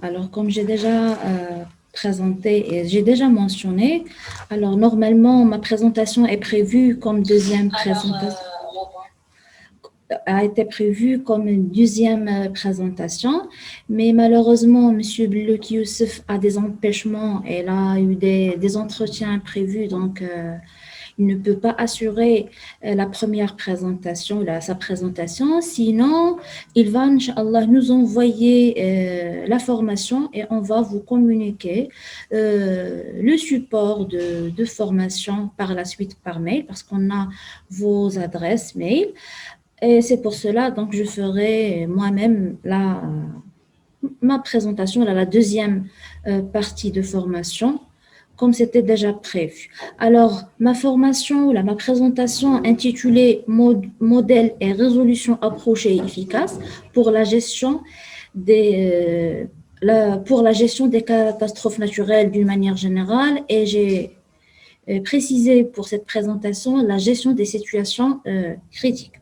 Alors, comme j'ai déjà présenté et j'ai déjà mentionné, alors normalement, ma présentation est prévue comme deuxième présentation, a été prévue comme une deuxième présentation, mais malheureusement, Monsieur Blouk Youssef a des empêchements et il a eu des entretiens prévus, donc il ne peut pas assurer la première présentation, sa présentation. Sinon, il va, Inch'Allah, nous envoyer la formation et on va vous communiquer le support de formation par la suite par mail parce qu'on a vos adresses mail. Et c'est pour cela, donc, je ferai moi-même ma présentation, la deuxième partie de formation comme c'était déjà prévu. Alors, ma formation, ma présentation intitulée Modèle et résolution approchée et efficace pour la gestion pour la gestion des catastrophes naturelles d'une manière générale, et j'ai précisé pour cette présentation la gestion des situations critiques.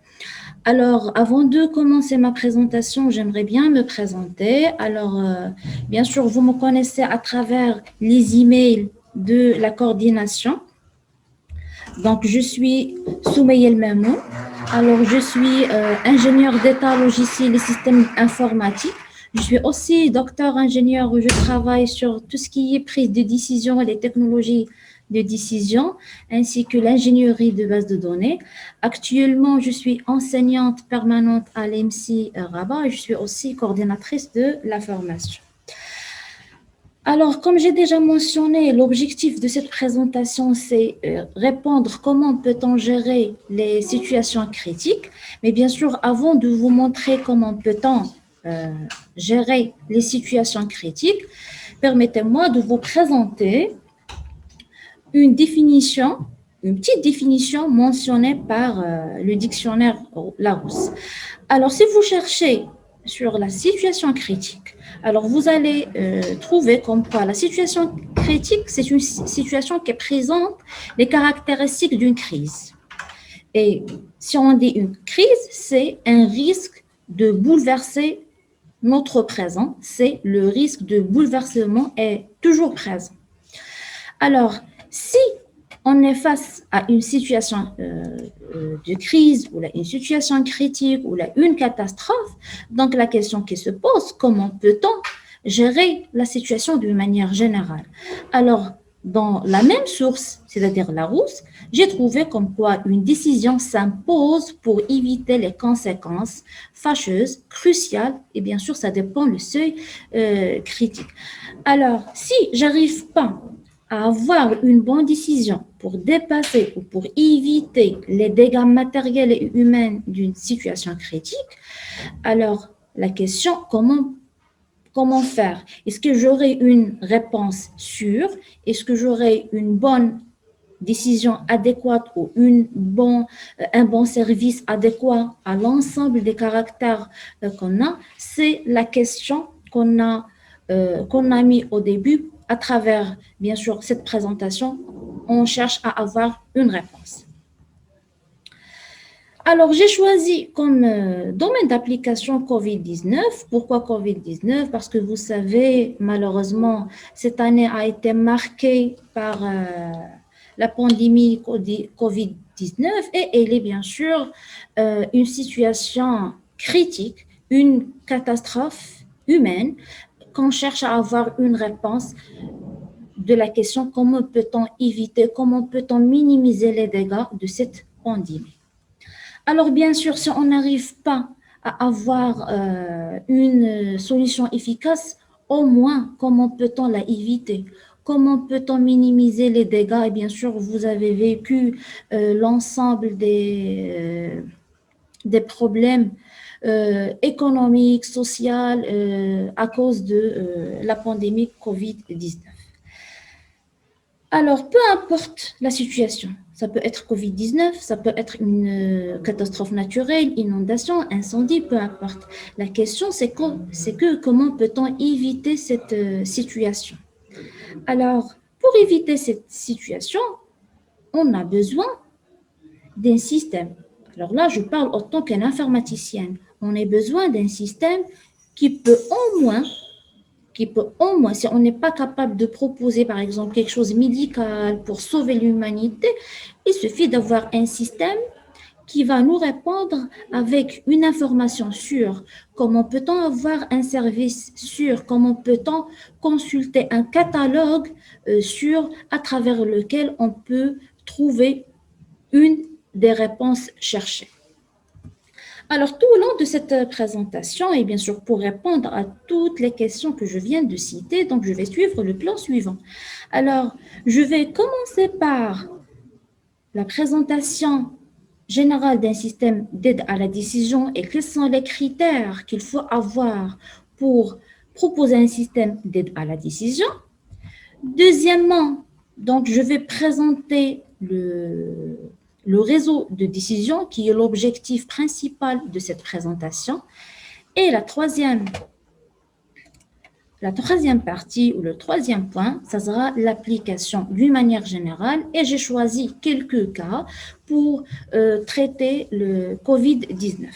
Alors, avant de commencer ma présentation, j'aimerais bien me présenter. Alors, bien sûr, vous me connaissez à travers les emails de la coordination. Donc, je suis Soumeya El Mamou. Alors, je suis ingénieure d'état logiciel et systèmes informatiques. Je suis aussi docteur ingénieur où je travaille sur tout ce qui est prise de décision et les technologies de décision, ainsi que l'ingénierie de base de données. Actuellement, je suis enseignante permanente à l'EMC Rabat et je suis aussi coordinatrice de la formation. Alors, comme j'ai déjà mentionné, l'objectif de cette présentation, c'est répondre comment peut-on gérer les situations critiques. Mais bien sûr, avant de vous montrer comment peut-on gérer les situations critiques, permettez-moi de vous présenter une définition, une petite définition mentionnée par le dictionnaire Larousse. Alors, si vous cherchez sur la situation critique, alors vous allez trouver comme quoi la situation critique, c'est une situation qui présente les caractéristiques d'une crise. Et si on dit une crise, c'est un risque de bouleverser notre présent, c'est le risque de bouleversement est toujours présent. Alors, si on est face à une situation de crise ou une situation critique ou une catastrophe, donc la question qui se pose, comment peut-on gérer la situation d'une manière générale? Alors, dans la même source, c'est-à-dire Larousse, j'ai trouvé comme quoi une décision s'impose pour éviter les conséquences fâcheuses, cruciales, et bien sûr, ça dépend du seuil critique. Alors, si j'arrive pas à avoir une bonne décision pour dépasser ou pour éviter les dégâts matériels et humains d'une situation critique, alors la question, comment faire? Est-ce que j'aurai une réponse sûre? Est-ce que j'aurai une bonne décision adéquate ou un bon service adéquat à l'ensemble des caractères qu'on a? C'est la question qu'on a mis au début. À travers, bien sûr, cette présentation, on cherche à avoir une réponse. Alors, j'ai choisi comme domaine d'application COVID-19. Pourquoi COVID-19? Parce que vous savez, malheureusement, cette année a été marquée par la pandémie COVID-19 et elle est bien sûr une situation critique, une catastrophe humaine qu'on cherche à avoir une réponse de la question comment peut-on éviter, comment peut-on minimiser les dégâts de cette pandémie. Alors bien sûr, si on n'arrive pas à avoir une solution efficace, au moins comment peut-on la éviter? Comment peut-on minimiser les dégâts? Et bien sûr, vous avez vécu l'ensemble des problèmes économiques, sociaux à cause de la pandémie COVID-19. Alors, peu importe la situation, ça peut être COVID-19, ça peut être une catastrophe naturelle, inondation, incendie, peu importe. La question, c'est comment peut-on éviter cette situation? Alors, pour éviter cette situation, on a besoin d'un système. Alors là, je parle en tant qu'une informaticienne. On a besoin d'un système qui peut au moins qui peut au moins, si on n'est pas capable de proposer par exemple quelque chose de médical pour sauver l'humanité, il suffit d'avoir un système qui va nous répondre avec une information sûre. Comment peut-on avoir un service sûr? Comment peut-on consulter un catalogue sûr à travers lequel on peut trouver une des réponses cherchées? Alors, tout au long de cette présentation, et bien sûr pour répondre à toutes les questions que je viens de citer, donc je vais suivre le plan suivant. Alors, je vais commencer par la présentation générale d'un système d'aide à la décision et quels sont les critères qu'il faut avoir pour proposer un système d'aide à la décision. Deuxièmement, donc je vais présenter le réseau de décision qui est l'objectif principal de cette présentation. Et la troisième partie ou le troisième point, ça sera l'application d'une manière générale et j'ai choisi quelques cas pour traiter le COVID-19.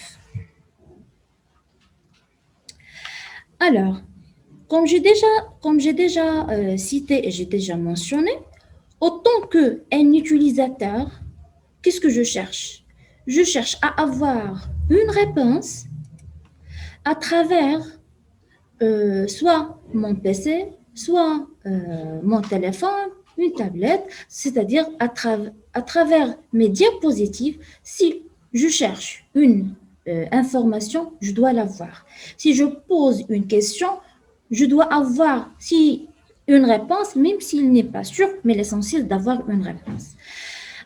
Alors, comme j'ai déjà cité et j'ai déjà mentionné, autant qu'un utilisateur, qu'est-ce que je cherche? Je cherche à avoir une réponse à travers soit mon PC, soit mon téléphone, une tablette, c'est-à-dire à travers mes diapositives, si je cherche une information, je dois l'avoir. Si je pose une question, je dois avoir une réponse, même s'il n'est pas sûr, mais l'essentiel d'avoir une réponse.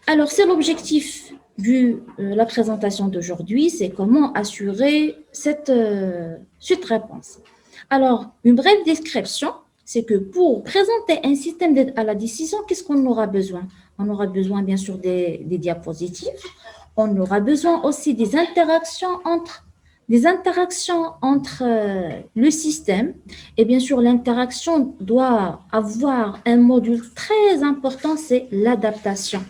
Alors, c'est l'objectif de la présentation d'aujourd'hui, c'est comment assurer cette réponse. Alors, une brève description, c'est que pour présenter un système d'aide à la décision, qu'est-ce qu'on aura besoin? On aura besoin bien sûr des diapositives, on aura besoin aussi des interactions entre le système et bien sûr l'interaction doit avoir un module très important, c'est l'adaptation.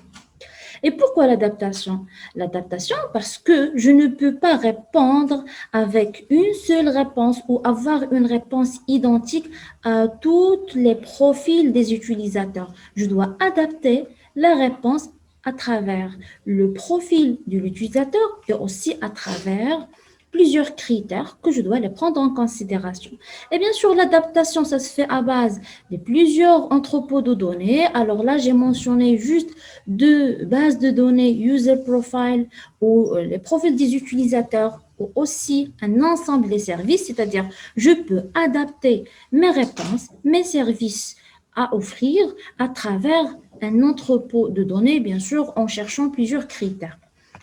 Et pourquoi l'adaptation? L'adaptation parce que je ne peux pas répondre avec une seule réponse ou avoir une réponse identique à tous les profils des utilisateurs. Je dois adapter la réponse à travers le profil de l'utilisateur et aussi à travers plusieurs critères que je dois les prendre en considération. Et bien sûr, l'adaptation, ça se fait à base de plusieurs entrepôts de données. Alors là, j'ai mentionné juste deux bases de données, user profile ou les profils des utilisateurs ou aussi un ensemble des services, c'est-à-dire je peux adapter mes réponses, mes services à offrir à travers un entrepôt de données, bien sûr, en cherchant plusieurs critères.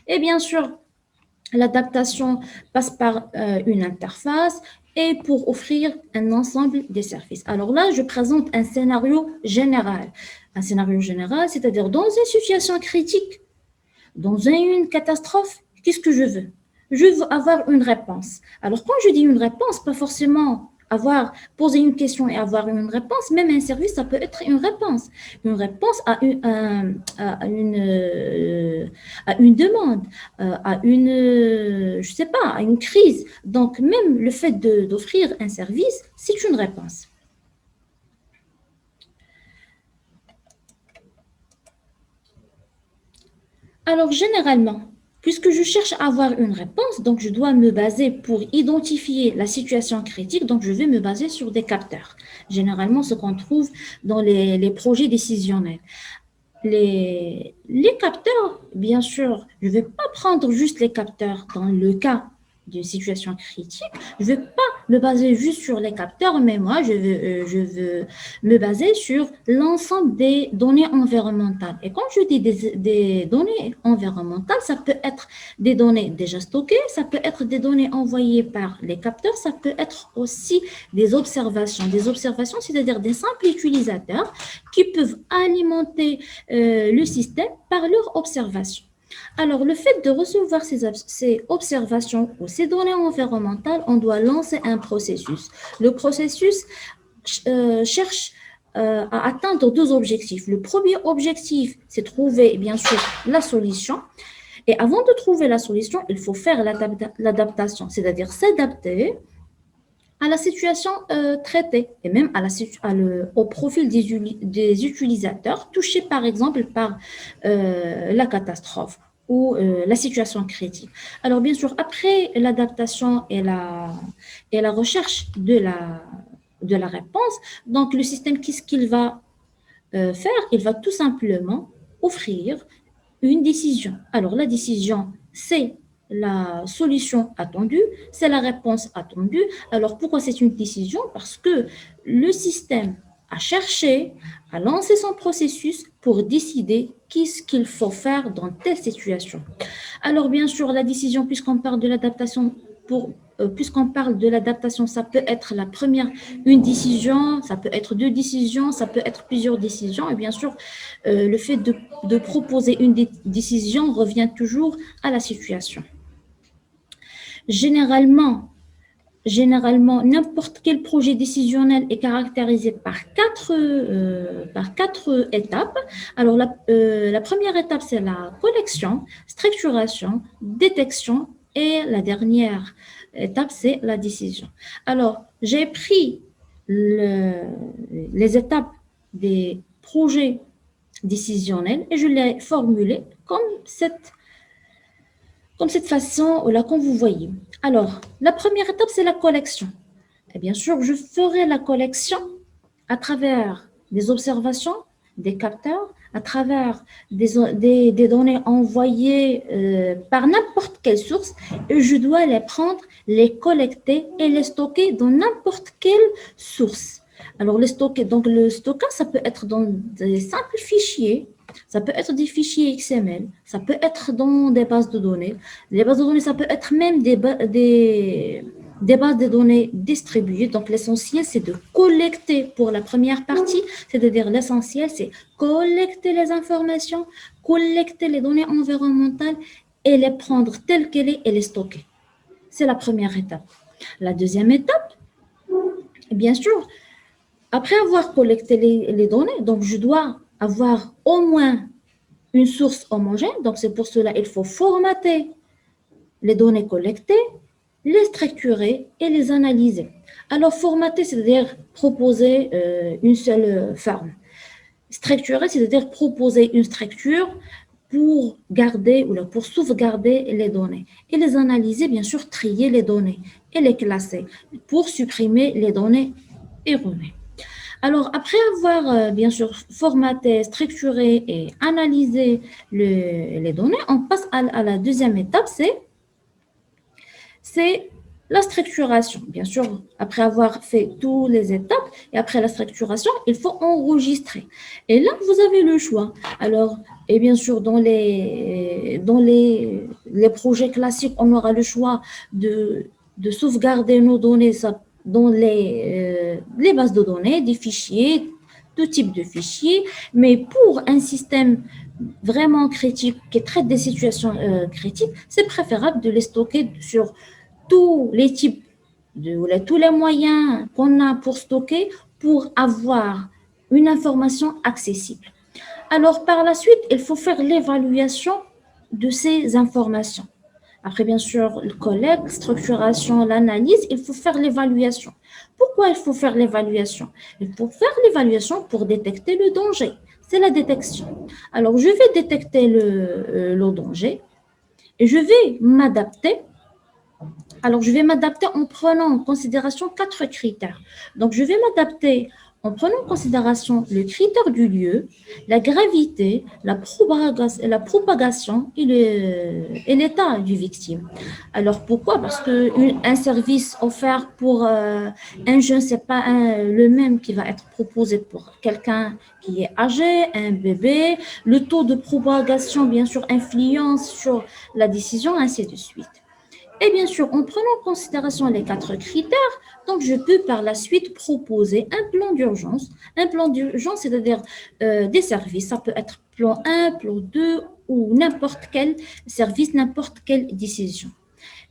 Et bien sûr, l'adaptation passe par une interface et pour offrir un ensemble des services. Alors là, je présente un scénario général. Un scénario général, c'est-à-dire dans une situation critique, dans une catastrophe, qu'est-ce que je veux? Je veux avoir une réponse. Alors quand je dis une réponse, pas forcément poser une question et avoir une réponse, même un service, ça peut être une réponse. Une réponse à une demande, je sais pas, à une crise. Donc, même le fait d'offrir un service, c'est une réponse. Alors, généralement, puisque je cherche à avoir une réponse, donc je dois me baser pour identifier la situation critique, donc je vais me baser sur des capteurs. Généralement, ce qu'on trouve dans les projets décisionnels. Les capteurs, bien sûr, je ne vais pas prendre juste les capteurs dans le cas d'une situation critique. Je ne vais pas me baser juste sur les capteurs, mais moi, je veux me baser sur l'ensemble des données environnementales. Et quand je dis des données environnementales, ça peut être des données déjà stockées, ça peut être des données envoyées par les capteurs, ça peut être aussi des observations. Des observations, c'est-à-dire des simples utilisateurs qui peuvent alimenter le système par leur observation. Alors, le fait de recevoir ces observations ou ces données environnementales, on doit lancer un processus. Le processus cherche à atteindre deux objectifs. Le premier objectif, c'est trouver, bien sûr, la solution. Et avant de trouver la solution, il faut faire l'adaptation, c'est-à-dire s'adapter à la situation traitée et même au profil des utilisateurs touchés par exemple par la catastrophe ou la situation critique. Alors bien sûr, après l'adaptation et la recherche de la réponse, donc le système, qu'est-ce qu'il va faire? Il va tout simplement offrir une décision. Alors, la décision, c'est la solution attendue, c'est la réponse attendue. Alors, pourquoi c'est une décision? Parce que le système a cherché, a lancé son processus pour décider qu'est-ce qu'il faut faire dans telle situation. Alors, bien sûr, la décision, puisqu'on parle de l'adaptation, puisqu'on parle de l'adaptation, ça peut être la première, une décision, ça peut être deux décisions, ça peut être plusieurs décisions. Et bien sûr, le fait de proposer une décision revient toujours à la situation. Généralement, Généralement, n'importe quel projet décisionnel est caractérisé par quatre étapes. Alors, la première étape, c'est la collection, structuration, détection et la dernière étape, c'est la décision. Alors, j'ai pris les étapes des projets décisionnels et je les formulées comme cette façon là, comme vous voyez. Alors, la première étape, c'est la collection. Et bien sûr, je ferai la collection à travers des observations, des capteurs, à travers des données envoyées par n'importe quelle source, et je dois les prendre, les collecter et les stocker dans n'importe quelle source. Alors, les stocker, donc le stockage, ça peut être dans des simples fichiers, ça peut être des fichiers XML, ça peut être dans des bases de données. Les bases de données, ça peut être même des bases de données distribuées. Donc, l'essentiel, c'est de collecter pour la première partie, c'est-à-dire l'essentiel, c'est collecter les informations, collecter les données environnementales et les prendre telles qu'elles sont et les stocker. C'est la première étape. La deuxième étape, bien sûr, après avoir collecté les données, donc je dois avoir au moins une source homogène. Donc, c'est pour cela qu'il faut formater les données collectées, les structurer et les analyser. Alors, formater, c'est-à-dire proposer une seule forme. Structurer, c'est-à-dire proposer une structure pour garder ou pour sauvegarder les données. Et les analyser, bien sûr, trier les données et les classer pour supprimer les données erronées. Alors, après avoir bien sûr formaté, structuré et analysé les données, on passe à la deuxième étape, c'est la structuration. Bien sûr, après avoir fait toutes les étapes et après la structuration, il faut enregistrer. Et là, vous avez le choix. Alors, et bien sûr, dans les projets classiques, on aura le choix de sauvegarder nos données dans les bases de données, des fichiers, tout type de fichiers. Mais pour un système vraiment critique qui traite des situations critiques, c'est préférable de les stocker sur tous les types, tous les moyens qu'on a pour stocker pour avoir une information accessible. Alors, par la suite, il faut faire l'évaluation de ces informations. Après, bien sûr, le collecte, structuration, l'analyse, il faut faire l'évaluation. Pourquoi il faut faire l'évaluation? Il faut faire l'évaluation pour détecter le danger. C'est la détection. Alors, je vais détecter le danger et je vais m'adapter. Alors, je vais m'adapter en prenant en considération quatre critères. Donc, je vais m'adapter en prenant en considération le critère du lieu, la gravité, la propagation et l'état du victime. Alors, pourquoi? Parce qu'un service offert pour un jeune, ce n'est pas le même qui va être proposé pour quelqu'un qui est âgé, un bébé. Le taux de propagation, bien sûr, influence sur la décision, ainsi de suite. Et bien sûr, en prenant en considération les quatre critères, donc je peux par la suite proposer un plan d'urgence. Un plan d'urgence, c'est-à-dire des services. Ça peut être plan 1, plan 2 ou n'importe quel service, n'importe quelle décision.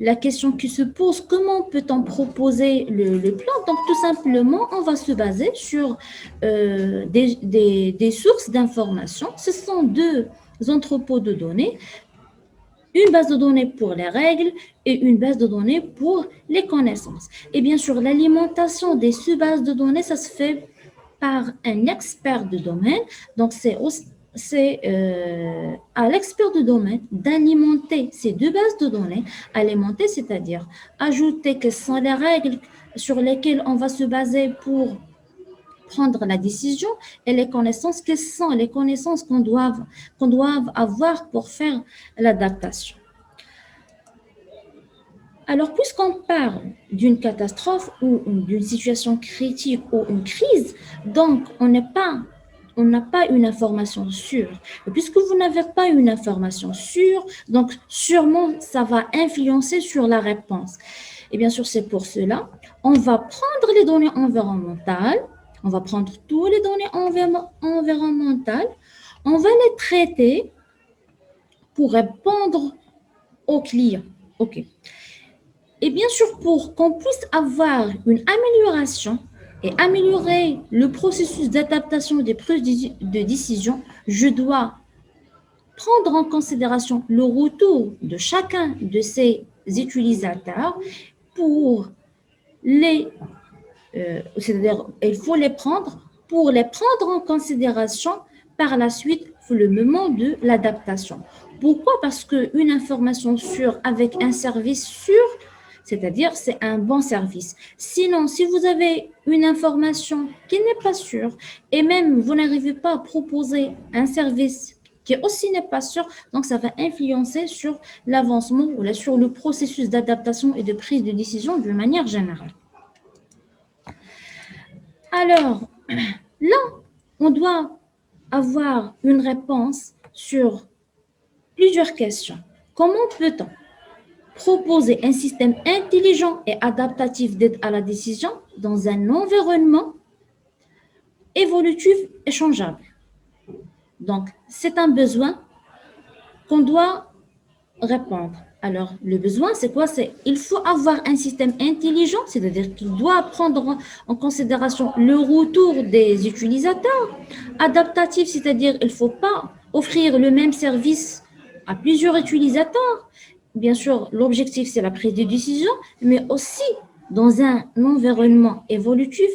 La question qui se pose, comment peut-on proposer le plan? Donc tout simplement, on va se baser sur des sources d'informations. Ce sont deux entrepôts de données. une base de données pour les règles et une base de données pour les connaissances. Et bien sûr, l'alimentation des sous-bases de données, ça se fait par un expert de domaine. Donc, c'est à l'expert de domaine d'alimenter ces deux bases de données. Alimenter, c'est-à-dire ajouter quelles sont les règles sur lesquelles on va se baser pour prendre la décision et les connaissances, quelles sont les connaissances qu'on doit avoir pour faire l'adaptation. Alors, puisqu'on parle d'une catastrophe ou d'une situation critique ou une crise, donc on n'a pas une information sûre. Et puisque vous n'avez pas une information sûre, donc sûrement ça va influencer sur la réponse. Et bien sûr, c'est pour cela, on va prendre les données environnementales, on va prendre toutes les données environnementales, on va les traiter pour répondre aux clients. OK. Et bien sûr, pour qu'on puisse avoir une amélioration et améliorer le processus d'adaptation des prises de décision, je dois prendre en considération le retour de chacun de ces utilisateurs pour c'est-à-dire il faut les prendre pour les prendre en considération par la suite pour le moment de l'adaptation. Pourquoi? Parce qu'une information sûre avec un service sûr, c'est-à-dire c'est un bon service. Sinon, si vous avez une information qui n'est pas sûre et même vous n'arrivez pas à proposer un service qui aussi n'est pas sûr, donc ça va influencer sur l'avancement ou sur le processus d'adaptation et de prise de décision d'une manière générale. Alors, là, on doit avoir une réponse sur plusieurs questions. Comment peut-on proposer un système intelligent et adaptatif d'aide à la décision dans un environnement évolutif et changeable? Donc, c'est un besoin qu'on doit répondre. Alors, le besoin, c'est quoi? C'est il faut avoir un système intelligent, c'est-à-dire qu'il doit prendre en considération le retour des utilisateurs. Adaptatif, c'est-à-dire il ne faut pas offrir le même service à plusieurs utilisateurs. Bien sûr, l'objectif, c'est la prise de décision, mais aussi dans un environnement évolutif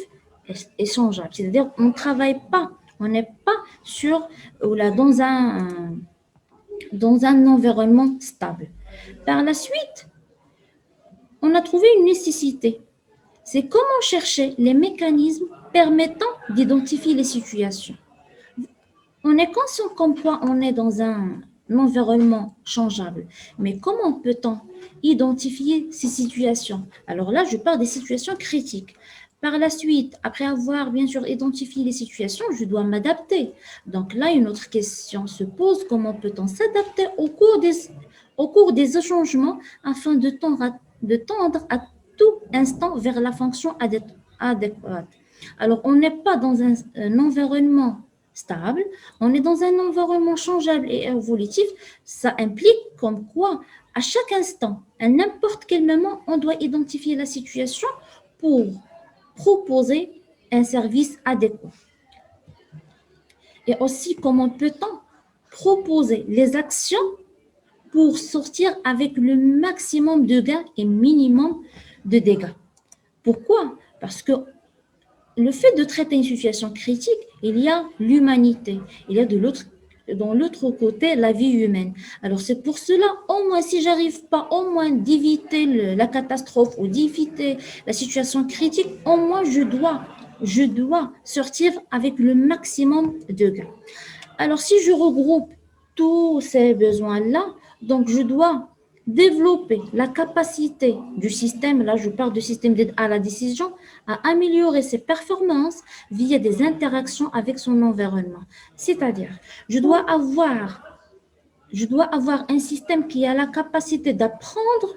et changeable. C'est-à-dire on ne travaille pas, on n'est pas sur, ou là, dans un environnement stable. Par la suite, on a trouvé une nécessité. C'est comment chercher les mécanismes permettant d'identifier les situations. On est conscient comme quoi on est dans un environnement changeable, mais comment peut-on identifier ces situations? Alors là, je parle des situations critiques. Par la suite, après avoir bien sûr identifié les situations, je dois m'adapter. Donc là, une autre question se pose, comment peut-on s'adapter au cours des changements afin de tendre à tout instant vers la fonction adéquate. Alors, on n'est pas dans un environnement stable, on est dans un environnement changeable et évolutif. Ça implique comme quoi, à chaque instant, à n'importe quel moment, on doit identifier la situation pour proposer un service adéquat. Et aussi, comment peut-on proposer les actions pour sortir avec le maximum de gains et minimum de dégâts. Pourquoi? Parce que le fait de traiter une situation critique, il y a l'humanité, il y a dans l'autre côté la vie humaine. Alors c'est pour cela, au moins si j'arrive pas au moins d'éviter la catastrophe ou d'éviter la situation critique, au moins je dois sortir avec le maximum de gains. Alors si je regroupe tous ces besoins-là, donc je dois développer la capacité du système, là je parle du système d'aide à la décision, à améliorer ses performances via des interactions avec son environnement. C'est-à-dire, je dois avoir un système qui a la capacité d'apprendre,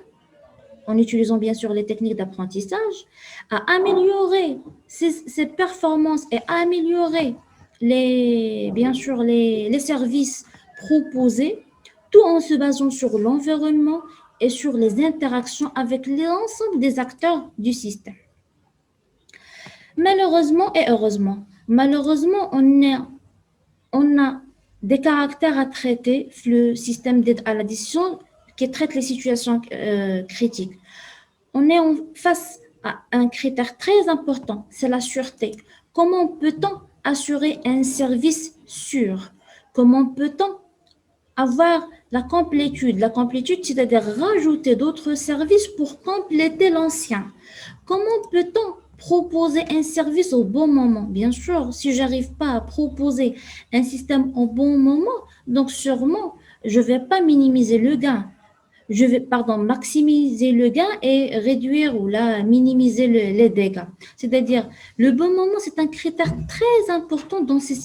en utilisant bien sûr les techniques d'apprentissage, à améliorer ses performances et à améliorer bien sûr les services proposés, tout en se basant sur l'environnement et sur les interactions avec l'ensemble des acteurs du système. Malheureusement et heureusement, on a des caractères à traiter, le système d'aide à la décision, qui traite les situations critiques. On est face à un critère très important, c'est la sûreté. Comment peut-on assurer un service sûr? Comment peut-on avoir la complétude? La complétude, c'est-à-dire rajouter d'autres services pour compléter l'ancien. Comment peut-on proposer un service au bon moment? Bien sûr, si j'arrive pas à proposer un système au bon moment, donc sûrement, je vais pas minimiser le gain. Je vais, pardon, maximiser le gain et réduire ou là, minimiser les dégâts. C'est-à-dire, le bon moment, c'est un critère très important dans ces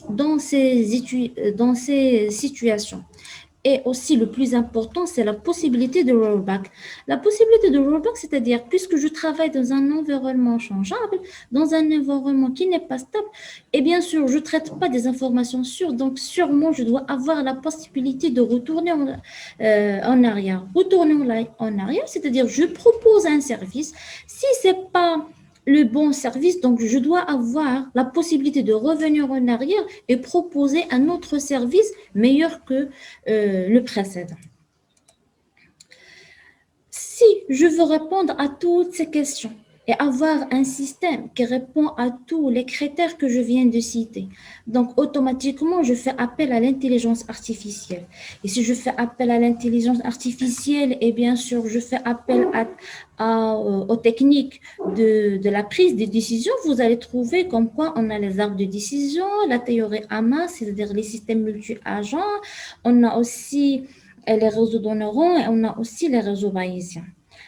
situations. Et aussi, le plus important, c'est la possibilité de rollback. La possibilité de rollback, c'est-à-dire, puisque je travaille dans un environnement changeable, dans un environnement qui n'est pas stable, et bien sûr, je ne traite pas des informations sûres, donc sûrement, je dois avoir la possibilité de retourner en arrière. Retourner en arrière, c'est-à-dire, je propose un service. Si ce n'est pas le bon service, donc je dois avoir la possibilité de revenir en arrière et proposer un autre service meilleur que le précédent. Si je veux répondre à toutes ces questions et avoir un système qui répond à tous les critères que je viens de citer, donc automatiquement, je fais appel à l'intelligence artificielle. Et si je fais appel à l'intelligence artificielle, et bien sûr, je fais appel aux techniques de la prise des décisions, vous allez trouver comme quoi on a les arbres de décision, la théorie AMA, c'est-à-dire les systèmes multi-agents, on a aussi les réseaux de neurones et on a aussi les réseaux bayésiens.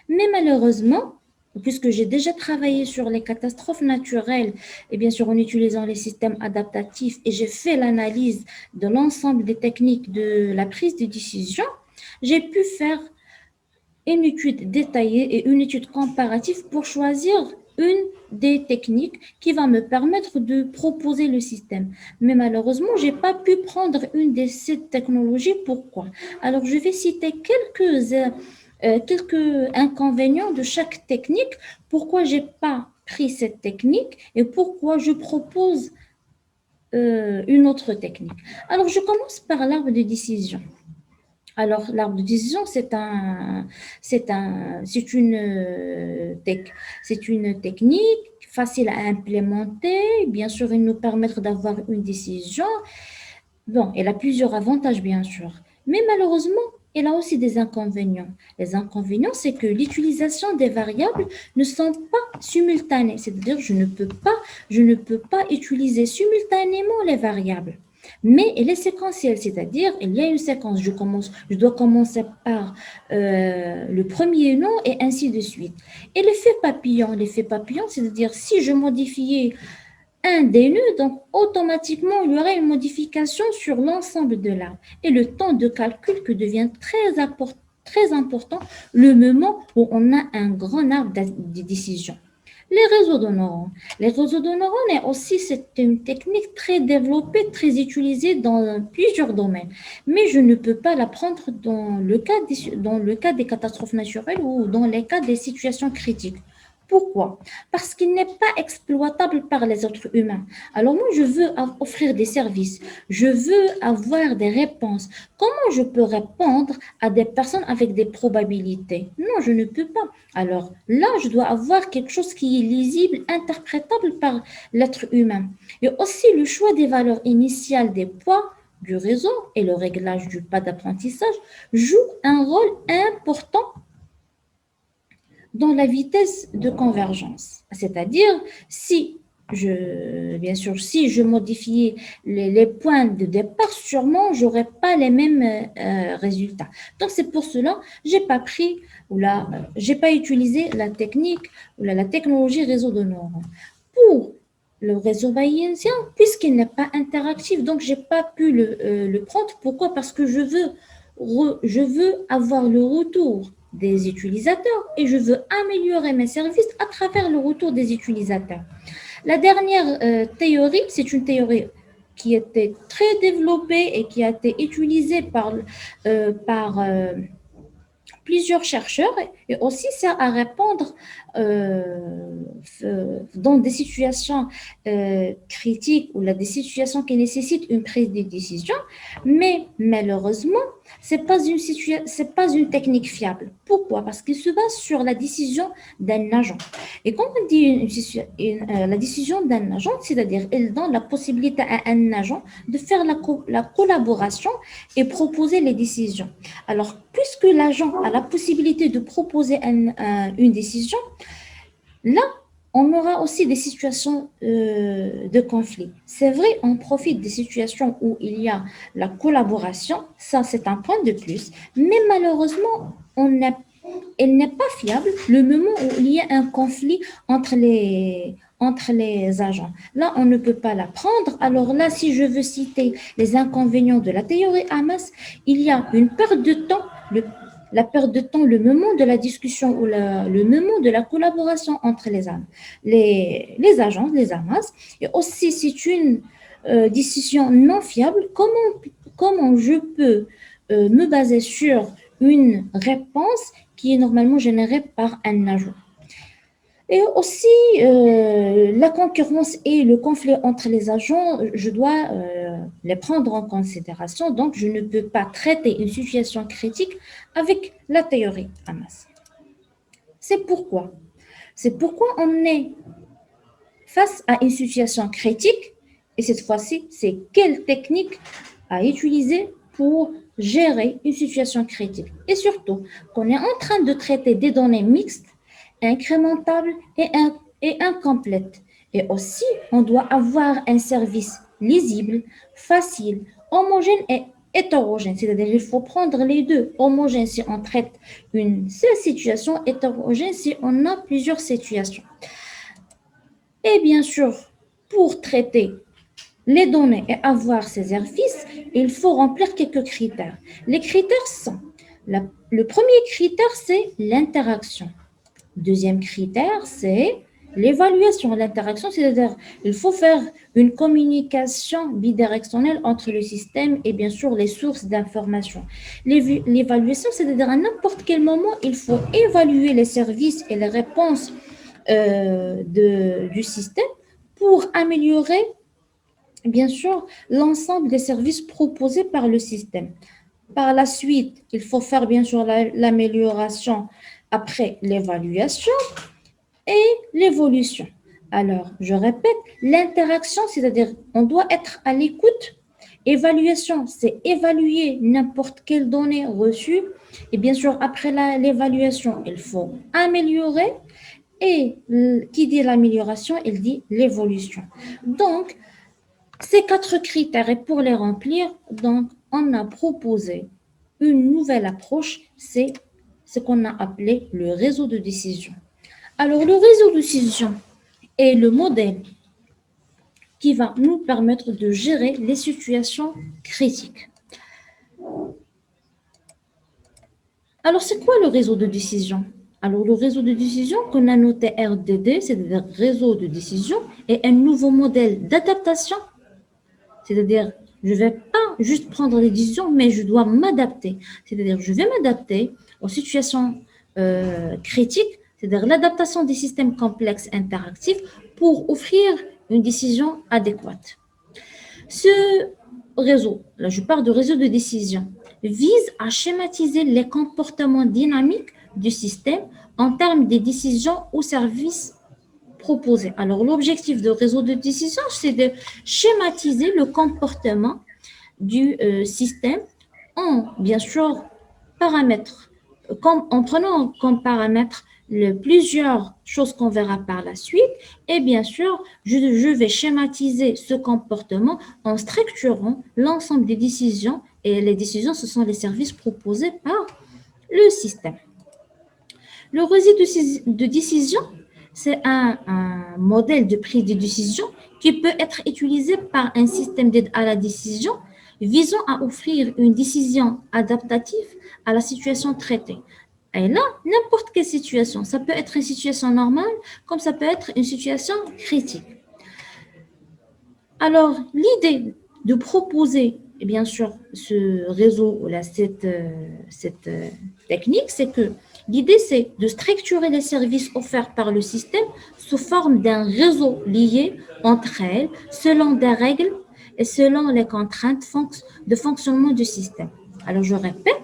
Mais malheureusement, puisque j'ai déjà travaillé sur les catastrophes naturelles et bien sûr en utilisant les systèmes adaptatifs et j'ai fait l'analyse de l'ensemble des techniques de la prise de décision, j'ai pu faire une étude détaillée et une étude comparative pour choisir une des techniques qui va me permettre de proposer le système. Mais malheureusement, je n'ai pas pu prendre une de ces technologies. Pourquoi? Alors, je vais citer quelques inconvénients de chaque technique, pourquoi je n'ai pas pris cette technique et pourquoi je propose une autre technique. Alors, je commence par l'arbre de décision. Alors, l'arbre de décision, c'est une technique facile à implémenter. Bien sûr, il nous permet d'avoir une décision. Bon, elle a plusieurs avantages, bien sûr. Mais malheureusement, elle a aussi des inconvénients. Les inconvénients, c'est que l'utilisation des variables ne sont pas simultanées. C'est-à-dire, je ne peux pas utiliser simultanément les variables. Mais elle est séquentielle, c'est-à-dire il y a une séquence. Je dois commencer par le premier nom et ainsi de suite. Et l'effet papillon, c'est-à-dire si je modifiais un des nœuds, donc automatiquement il y aurait une modification sur l'ensemble de l'arbre. Et le temps de calcul que devient très important le moment où on a un grand arbre de décision. Les réseaux de neurones. Les réseaux de neurones aussi, c'est une technique très développée, très utilisée dans plusieurs domaines. Mais je ne peux pas la prendre dans le cas des catastrophes naturelles ou dans les cas des situations critiques. Pourquoi? Parce qu'il n'est pas exploitable par les êtres humains. Alors moi, je veux offrir des services. Je veux avoir des réponses. Comment je peux répondre à des personnes avec des probabilités? Non, je ne peux pas. Alors là, je dois avoir quelque chose qui est lisible, interprétable par l'être humain. Et aussi le choix des valeurs initiales des poids du réseau et le réglage du pas d'apprentissage jouent un rôle important dans la vitesse de convergence. C'est-à-dire, bien sûr, si je modifiais les points de départ, sûrement, je n'aurais pas les mêmes résultats. Donc, c'est pour cela que je n'ai pas pris j'ai pas utilisé la technique ou la technologie réseau de neurones. Pour le réseau bayésien, puisqu'il n'est pas interactif, donc je n'ai pas pu le prendre. Pourquoi? Parce que je veux avoir le retour des utilisateurs et je veux améliorer mes services à travers le retour des utilisateurs. La dernière théorie, c'est une théorie qui était très développée et qui a été utilisée par plusieurs chercheurs et aussi sert à répondre dans des situations critiques ou là, des situations qui nécessitent une prise de décision. Mais malheureusement, c'est pas une technique fiable. Pourquoi? Parce qu'il se base sur la décision d'un agent. Et quand on dit la décision d'un agent, c'est-à-dire elle donne la possibilité à un agent de faire la collaboration et proposer les décisions. Alors, puisque l'agent a la possibilité de proposer une décision, là, on aura aussi des situations de conflit. C'est vrai, on profite des situations où il y a la collaboration, ça c'est un point de plus, mais malheureusement, elle n'est pas fiable le moment où il y a un conflit entre les agents. Là, on ne peut pas la prendre. Alors là, si je veux citer les inconvénients de la théorie Hamas, il y a une perte de temps, la perte de temps, le moment de la discussion ou le moment de la collaboration entre les agents, les Hamas. Et aussi, c'est une décision non fiable. Comment je peux me baser sur une réponse qui est normalement générée par un agent? Et aussi, la concurrence et le conflit entre les agents, je dois les prendre en considération. Donc, je ne peux pas traiter une situation critique avec la théorie Hamas. C'est pourquoi. C'est pourquoi on est face à une situation critique. Et cette fois-ci, c'est quelle technique à utiliser pour gérer une situation critique. Et surtout, qu'on est en train de traiter des données mixtes, incrémentables et incomplètes. Et aussi, on doit avoir un service lisible, facile, homogène et hétérogène. C'est-à-dire qu'il faut prendre les deux. Homogène si on traite une seule situation, hétérogène si on a plusieurs situations. Et bien sûr, pour traiter les données et avoir ces services, il faut remplir quelques critères. Les critères sont, le premier critère, c'est l'interaction. Deuxième critère, c'est l'évaluation. L'interaction, c'est-à-dire il faut faire une communication bidirectionnelle entre le système et bien sûr les sources d'information. L'évaluation, c'est-à-dire à n'importe quel moment, il faut évaluer les services et les réponses du système pour améliorer bien sûr l'ensemble des services proposés par le système. Par la suite, il faut faire bien sûr l'amélioration après l'évaluation et l'évolution. Alors, je répète, l'interaction, c'est-à-dire on doit être à l'écoute. Évaluation, c'est évaluer n'importe quelle donnée reçue. Et bien sûr, après l'évaluation, il faut améliorer. Et qui dit l'amélioration, il dit l'évolution. Donc, ces 4 critères, et pour les remplir, donc, on a proposé une nouvelle approche, c'est ce qu'on a appelé le réseau de décision. Alors, le réseau de décision est le modèle qui va nous permettre de gérer les situations critiques. Alors, c'est quoi le réseau de décision? Alors, le réseau de décision qu'on a noté RDD, c'est-à-dire réseau de décision, est un nouveau modèle d'adaptation. C'est-à-dire, je ne vais pas juste prendre des décisions, mais je dois m'adapter. C'est-à-dire, je vais m'adapter aux situations critiques, c'est-à-dire l'adaptation des systèmes complexes interactifs pour offrir une décision adéquate. Ce réseau, là je parle de réseau de décision, vise à schématiser les comportements dynamiques du système en termes des décisions ou services proposés. Alors, l'objectif de réseau de décision, c'est de schématiser le comportement du système en, bien sûr, en prenant comme paramètres plusieurs choses qu'on verra par la suite. Et bien sûr, je vais schématiser ce comportement en structurant l'ensemble des décisions. Et les décisions, ce sont les services proposés par le système. Le réseau de décision, c'est un modèle de prise de décision qui peut être utilisé par un système d'aide à la décision visant à offrir une décision adaptative à la situation traitée. Et là, n'importe quelle situation, ça peut être une situation normale comme ça peut être une situation critique. Alors, l'idée de proposer, bien sûr, ce réseau ou cette technique, c'est que l'idée, c'est de structurer les services offerts par le système sous forme d'un réseau lié entre elles selon des règles et selon les contraintes de fonctionnement du système. Alors, je répète,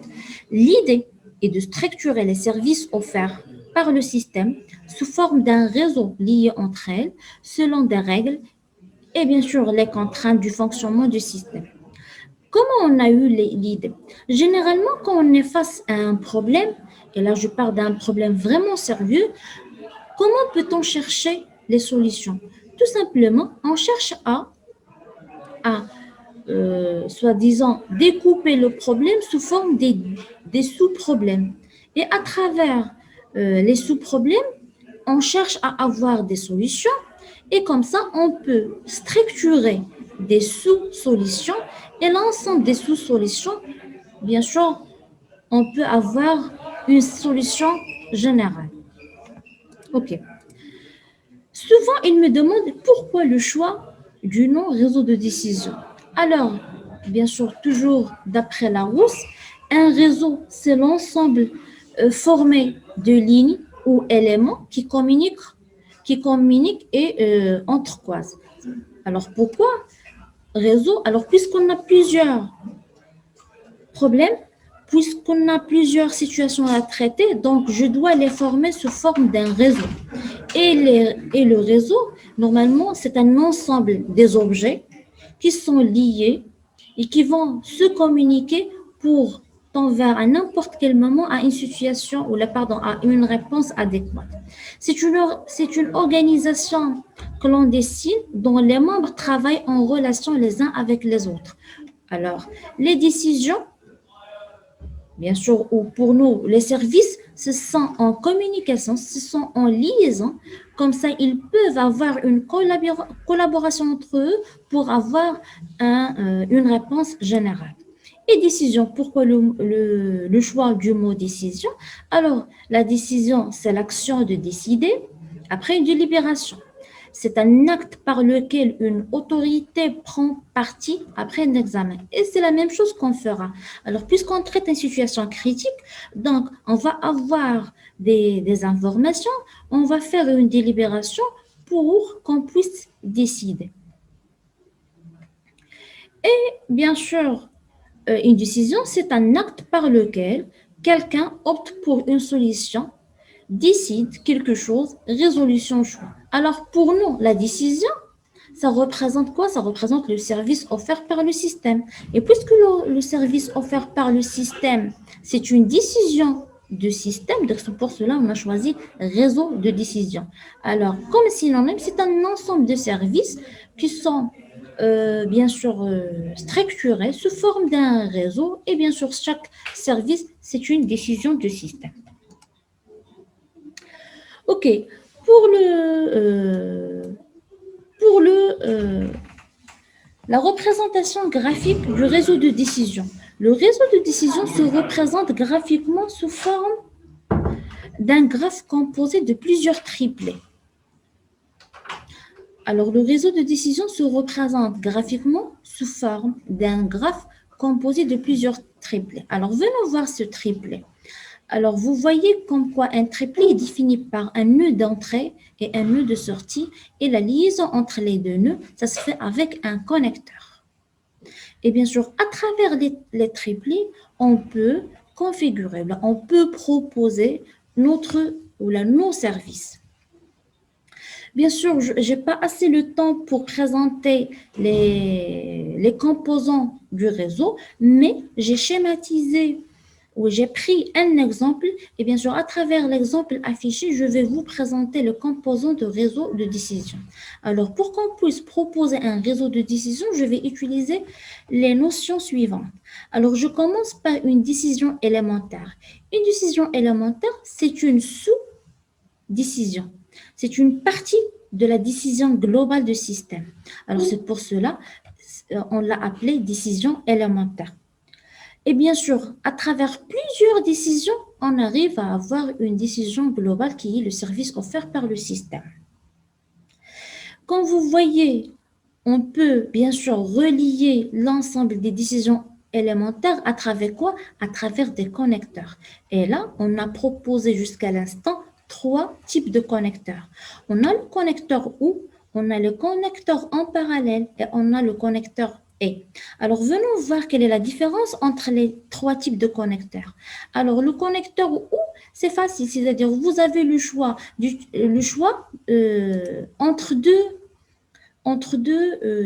l'idée est de structurer les services offerts par le système sous forme d'un réseau lié entre elles selon des règles et bien sûr les contraintes du fonctionnement du système. Comment on a eu l'idée? Généralement, quand on est face à un problème, et là je parle d'un problème vraiment sérieux, comment peut-on chercher les solutions? Tout simplement, on cherche à soi-disant, découper le problème sous forme des sous-problèmes. Et à travers les sous-problèmes, on cherche à avoir des solutions et comme ça, on peut structurer des sous-solutions et l'ensemble des sous-solutions, bien sûr, on peut avoir une solution générale. OK. Souvent, ils me demandent pourquoi le choix du nom réseau de décision. Alors, bien sûr, toujours d'après Larousse, un réseau, c'est l'ensemble formé de lignes ou éléments qui communiquent et entrecroisent. Alors, pourquoi réseau? Alors, puisqu'on a plusieurs problèmes, puisqu'on a plusieurs situations à traiter, donc je dois les former sous forme d'un réseau. Et le réseau, normalement, c'est un ensemble des objets qui sont liés et qui vont se communiquer pour tendre à n'importe quel moment à une situation ou à une réponse adéquate. C'est une organisation clandestine dont les membres travaillent en relation les uns avec les autres. Alors, les décisions bien sûr, ou pour nous, les services, ce sont en communication, ce sont en liaison. Comme ça, ils peuvent avoir une collaboration entre eux pour avoir une réponse générale. Et décision, pourquoi le choix du mot décision? Alors, la décision, c'est l'action de décider après une délibération. C'est un acte par lequel une autorité prend parti après un examen. Et c'est la même chose qu'on fera. Alors, puisqu'on traite une situation critique, donc on va avoir des informations, on va faire une délibération pour qu'on puisse décider. Bien sûr, une décision, c'est un acte par lequel quelqu'un opte pour une solution, décide quelque chose, résolution choix. Alors pour nous, la décision, ça représente quoi? Ça représente le service offert par le système. Et puisque le service offert par le système, c'est une décision de système, donc pour cela, on a choisi réseau de décision. Alors, comme synonyme, c'est un ensemble de services qui sont bien sûr structurés sous forme d'un réseau et bien sûr, chaque service, c'est une décision de système. OK. Pour la représentation graphique du réseau de décision. Le réseau de décision se représente graphiquement sous forme d'un graphe composé de plusieurs triplets. Alors, le réseau de décision se représente graphiquement sous forme d'un graphe composé de plusieurs triplets. Alors, venons voir ce triplet. Alors, vous voyez comme quoi un triplet est défini par un nœud d'entrée et un nœud de sortie, et la liaison entre les deux nœuds, ça se fait avec un connecteur. Et bien sûr, à travers les triplets, on peut configurer, on peut proposer nos services. Bien sûr, je n'ai pas assez le temps pour présenter les composants du réseau, mais j'ai schématisé où j'ai pris un exemple et bien sûr, à travers l'exemple affiché, je vais vous présenter le composant de réseau de décision. Alors, pour qu'on puisse proposer un réseau de décision, je vais utiliser les notions suivantes. Alors, je commence par une décision élémentaire. Une décision élémentaire, c'est une sous-décision. C'est une partie de la décision globale du système. Alors, c'est pour cela on l'a appelée décision élémentaire. Et bien sûr, à travers plusieurs décisions, on arrive à avoir une décision globale qui est le service offert par le système. Comme vous voyez, on peut bien sûr relier l'ensemble des décisions élémentaires à travers quoi? À travers des connecteurs. Et là, on a proposé jusqu'à l'instant 3 types de connecteurs. On a le connecteur OU, on a le connecteur en parallèle et on a le connecteur et. Alors, venons voir quelle est la différence entre les trois types de connecteurs. Alors, le connecteur OU, c'est facile, c'est-à-dire vous avez le choix entre deux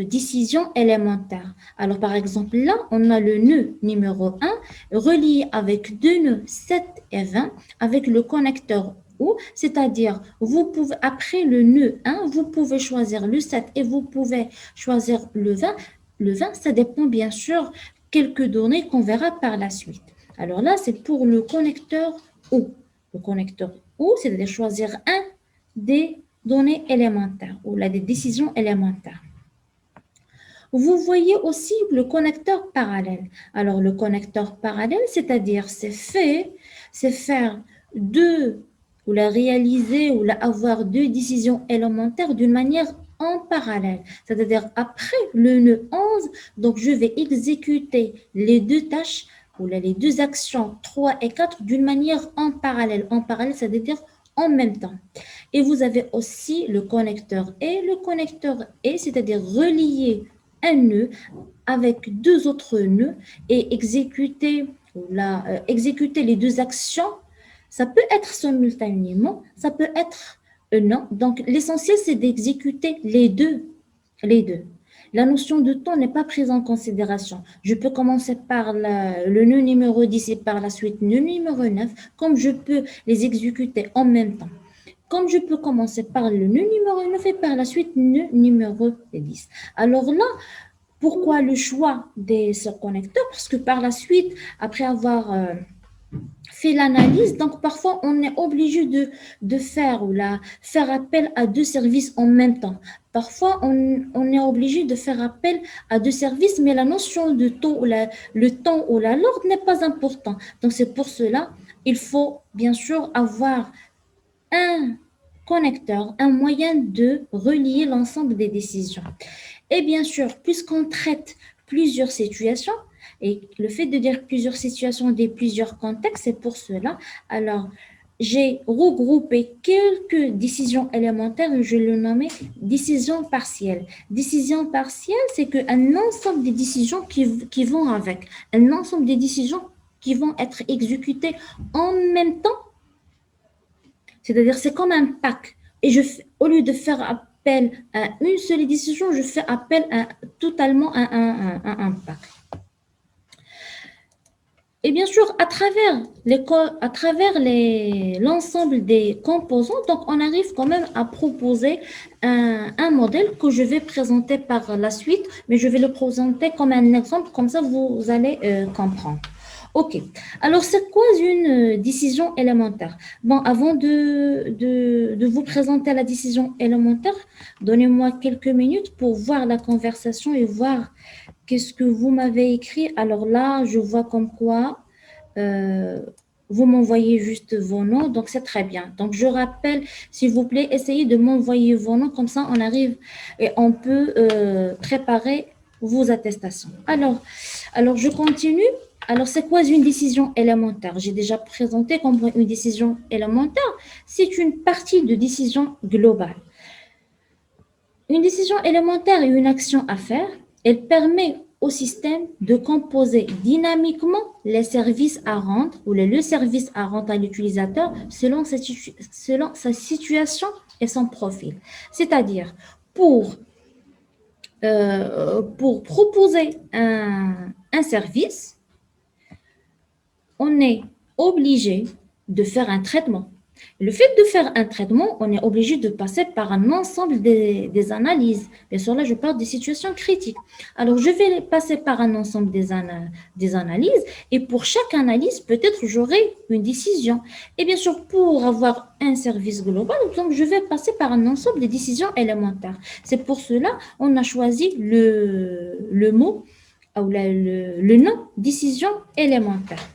décisions élémentaires. Alors, par exemple, là, on a le nœud numéro 1 relié avec deux nœuds 7 et 20 avec le connecteur OU, c'est-à-dire, vous pouvez, après le nœud 1, vous pouvez choisir le 7 et vous pouvez choisir le 20. Le 20, ça dépend bien sûr quelques données qu'on verra par la suite. Alors là, c'est pour le connecteur OU. Le connecteur OU, c'est-à-dire choisir un des données élémentaires ou là des décisions élémentaires. Vous voyez aussi le connecteur parallèle. Alors le connecteur parallèle, c'est-à-dire c'est faire deux ou la réaliser ou la avoir deux décisions élémentaires d'une manière en parallèle. C'est-à-dire après le nœud 11, donc je vais exécuter les deux tâches ou là, les deux actions 3 et 4 d'une manière en parallèle. En parallèle, c'est-à-dire en même temps. Et vous avez aussi le connecteur et le connecteur et, c'est-à-dire relier un nœud avec deux autres nœuds et exécuter les deux actions. Ça peut être simultanément, ça peut être non. Donc, l'essentiel, c'est d'exécuter les deux. Les deux. La notion de temps n'est pas prise en considération. Je peux commencer par le nœud numéro 10 et par la suite nœud numéro 9, comme je peux les exécuter en même temps. Comme je peux commencer par le nœud numéro 9 et par la suite nœud numéro 10. Alors là, pourquoi le choix des surconnecteurs? Parce que par la suite, après avoir fait l'analyse, donc parfois on est obligé de faire appel à deux services en même temps. Parfois on est obligé de faire appel à deux services, mais la notion de temps le temps ou l'ordre n'est pas important. Donc c'est pour cela, il faut bien sûr avoir un connecteur, un moyen de relier l'ensemble des décisions. Et bien sûr, puisqu'on traite plusieurs situations, et le fait de dire plusieurs situations, des plusieurs contextes, c'est pour cela. Alors, j'ai regroupé quelques décisions élémentaires et je le nommais décision partielle. Décision partielle, c'est qu'un ensemble des décisions qui vont avec, un ensemble des décisions qui vont être exécutées en même temps, c'est-à-dire c'est comme un pack. Et au lieu de faire appel à une seule décision, je fais appel totalement à un pack. Et bien sûr, à travers l'ensemble des composants, donc on arrive quand même à proposer un modèle que je vais présenter par la suite, mais je vais le présenter comme un exemple, comme ça vous allez comprendre. Ok, alors c'est quoi une décision élémentaire? Bon, avant de vous présenter la décision élémentaire, donnez-moi quelques minutes pour voir la conversation et voir qu'est-ce que vous m'avez écrit. Alors là, je vois comme quoi vous m'envoyez juste vos noms, donc c'est très bien. Donc je rappelle, s'il vous plaît, essayez de m'envoyer vos noms, comme ça on arrive et on peut préparer vos attestations. Alors je continue. Alors, c'est quoi une décision élémentaire? J'ai déjà présenté comme une décision élémentaire. C'est une partie de décision globale. Une décision élémentaire est une action à faire. Elle permet au système de composer dynamiquement les services à rendre ou le service à rendre à l'utilisateur selon sa situation et son profil. C'est-à-dire, pour proposer un service, on est obligé de faire un traitement. Le fait de faire un traitement, on est obligé de passer par un ensemble des analyses. Bien sûr, là, je parle des situations critiques. Alors, je vais passer par un ensemble des analyses et pour chaque analyse, peut-être j'aurai une décision. Et bien sûr, pour avoir un service global, donc, je vais passer par un ensemble des décisions élémentaires. C'est pour cela on a choisi le mot ou le nom décision élémentaire.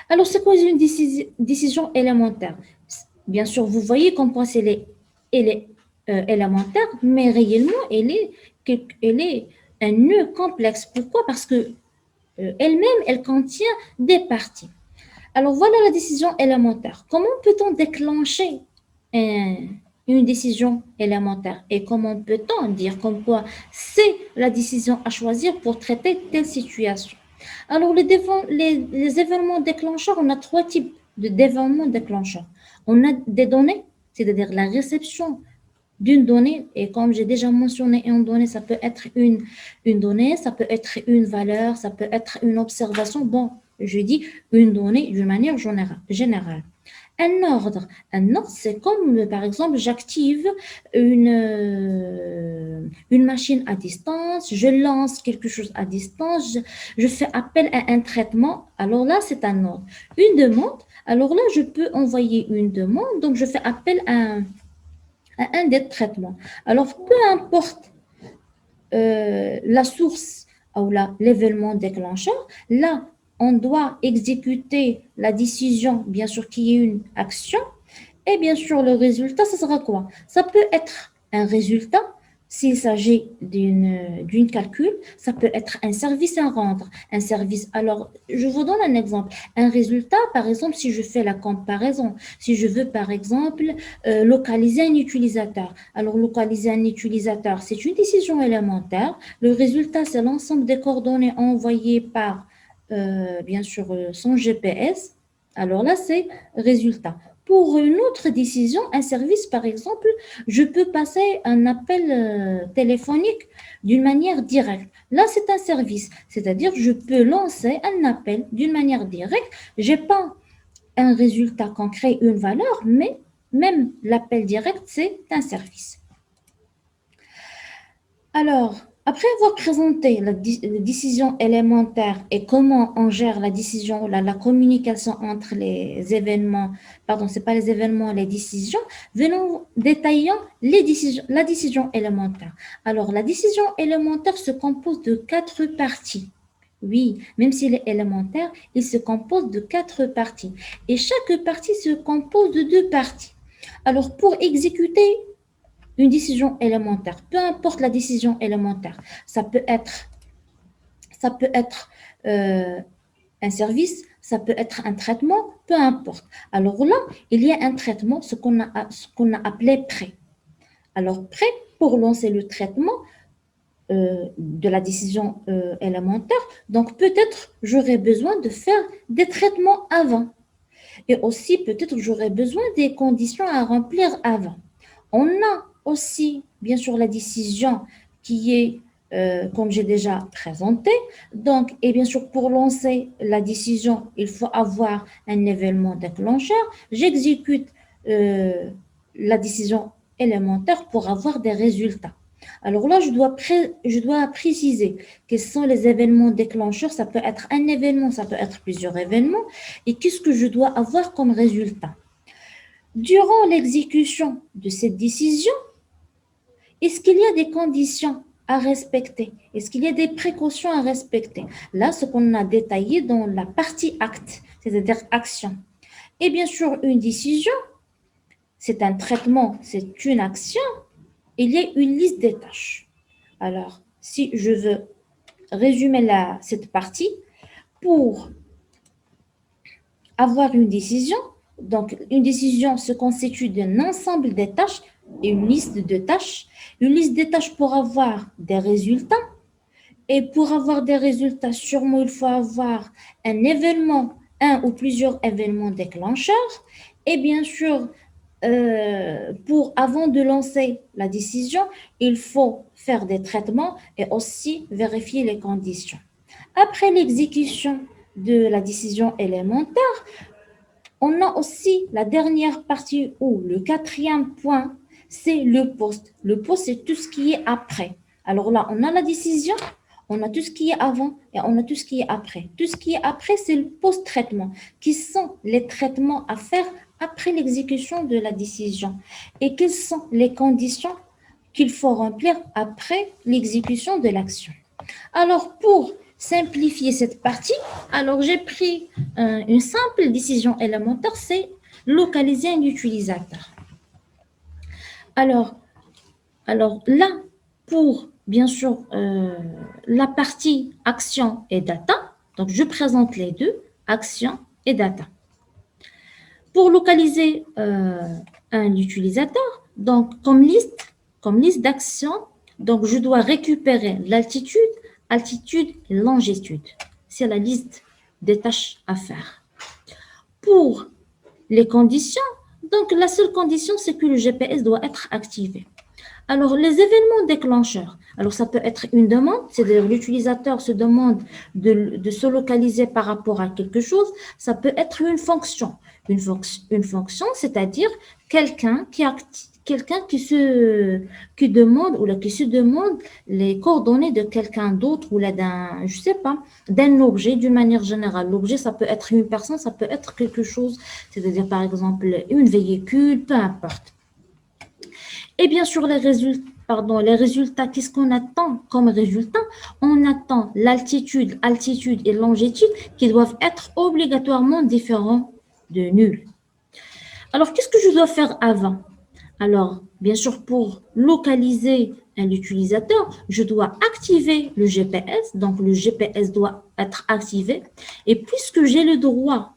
Alors, c'est quoi une décision élémentaire? Bien sûr, vous voyez comme quoi elle est élémentaire, mais réellement, elle est un nœud complexe. Pourquoi? Parce que elle-même, elle contient des parties. Alors, voilà la décision élémentaire. Comment peut-on déclencher une décision élémentaire? Et comment peut-on dire comme quoi c'est la décision à choisir pour traiter telle situation? Alors, les événements déclencheurs, on a trois types d'événements déclencheurs. On a des données, c'est-à-dire la réception d'une donnée, et comme j'ai déjà mentionné, une donnée, ça peut être une donnée, ça peut être une valeur, ça peut être une observation. Bon, je dis une donnée d'une manière générale. Un ordre, c'est comme, par exemple, j'active une machine à distance, je lance quelque chose à distance, je fais appel à un traitement. Alors là, c'est un ordre. Une demande, alors là, je peux envoyer une demande, donc je fais appel à un des traitements. Alors, peu importe la source ou l'événement déclencheur, là, on doit exécuter la décision, bien sûr, qui est une action, et bien sûr, le résultat, ça sera quoi? Ça peut être un résultat s'il s'agit d'une calcul, ça peut être un service à rendre, un service. Alors, je vous donne un exemple. Un résultat, par exemple, si je fais la comparaison, si je veux, par exemple, localiser un utilisateur. Alors, localiser un utilisateur, c'est une décision élémentaire. Le résultat, c'est l'ensemble des coordonnées envoyées par, bien sûr, son GPS. Alors là, c'est résultat. Pour une autre décision, un service, par exemple, je peux passer un appel téléphonique d'une manière directe. Là, c'est un service, c'est-à-dire je peux lancer un appel d'une manière directe. Je n'ai pas un résultat concret, une valeur, mais même l'appel direct, c'est un service. Alors, après avoir présenté la décision élémentaire et comment on gère la décision, la communication entre les événements, pardon, c'est pas les événements, les décisions, venons détaillant la décision élémentaire. Alors, la décision élémentaire se compose de quatre parties. Oui, même s'il est élémentaire, il se compose de quatre parties. Et chaque partie se compose de deux parties. Alors, pour exécuter une décision élémentaire, peu importe la décision élémentaire, ça peut être, ça peut être euh, un service, ça peut être un traitement, peu importe. Alors là, il y a un traitement, ce qu'on a appelé prêt. Alors prêt, pour lancer le traitement de la décision élémentaire, donc peut-être j'aurais besoin de faire des traitements avant. Et aussi, peut-être j'aurais besoin des conditions à remplir avant. On a aussi, bien sûr, la décision qui est, comme j'ai déjà présenté. Donc, et bien sûr, pour lancer la décision, il faut avoir un événement déclencheur. J'exécute euh, la décision élémentaire pour avoir des résultats. Alors là, je dois préciser quels sont les événements déclencheurs. Ça peut être un événement, ça peut être plusieurs événements. Et qu'est-ce que je dois avoir comme résultat? Durant l'exécution de cette décision, est-ce qu'il y a des conditions à respecter? Est-ce qu'il y a des précautions à respecter? Là, ce qu'on a détaillé dans la partie acte, c'est-à-dire action. Et bien sûr, une décision, c'est un traitement, c'est une action. Il y a une liste des tâches. Alors, si je veux résumer cette partie, pour avoir une décision, donc une décision se constitue d'un ensemble de tâches et une liste de tâches. Une liste de tâches pour avoir des résultats. Et pour avoir des résultats, sûrement, il faut avoir un événement, un ou plusieurs événements déclencheurs. Et bien sûr, avant de lancer la décision, il faut faire des traitements et aussi vérifier les conditions. Après l'exécution de la décision élémentaire, on a aussi la dernière partie ou le quatrième point, c'est le post. Le post, c'est tout ce qui est après. Alors là, on a la décision, on a tout ce qui est avant et on a tout ce qui est après. Tout ce qui est après, c'est le post-traitement, qui sont les traitements à faire après l'exécution de la décision. Et quelles sont les conditions qu'il faut remplir après l'exécution de l'action. Alors, pour simplifier cette partie, alors j'ai pris une simple décision élémentaire, c'est localiser un utilisateur. Alors, alors là, pour bien sûr la partie action et data, donc je présente les deux, action et data. Pour localiser un utilisateur, Donc, comme liste d'actions, donc je dois récupérer l'altitude, altitude et longitude. C'est la liste des tâches à faire. Pour les conditions, donc la seule condition, c'est que le GPS doit être activé. Alors, les événements déclencheurs. Alors, ça peut être une demande, c'est-à-dire l'utilisateur se demande de se localiser par rapport à quelque chose. Ça peut être une fonction. Une fonction, c'est-à-dire quelqu'un qui qui demande ou là, qui se demande les coordonnées de quelqu'un d'autre ou là d'un, je sais pas, d'un objet d'une manière générale. L'objet, ça peut être une personne, ça peut être quelque chose, c'est-à-dire par exemple une véhicule, peu importe. Et bien sûr, les résultats, qu'est-ce qu'on attend comme résultat? On attend l'altitude, altitude et longitude qui doivent être obligatoirement différents de nul. Alors, qu'est-ce que je dois faire avant? Alors, bien sûr, pour localiser un utilisateur, je dois activer le GPS. Donc, le GPS doit être activé. Et puisque j'ai le droit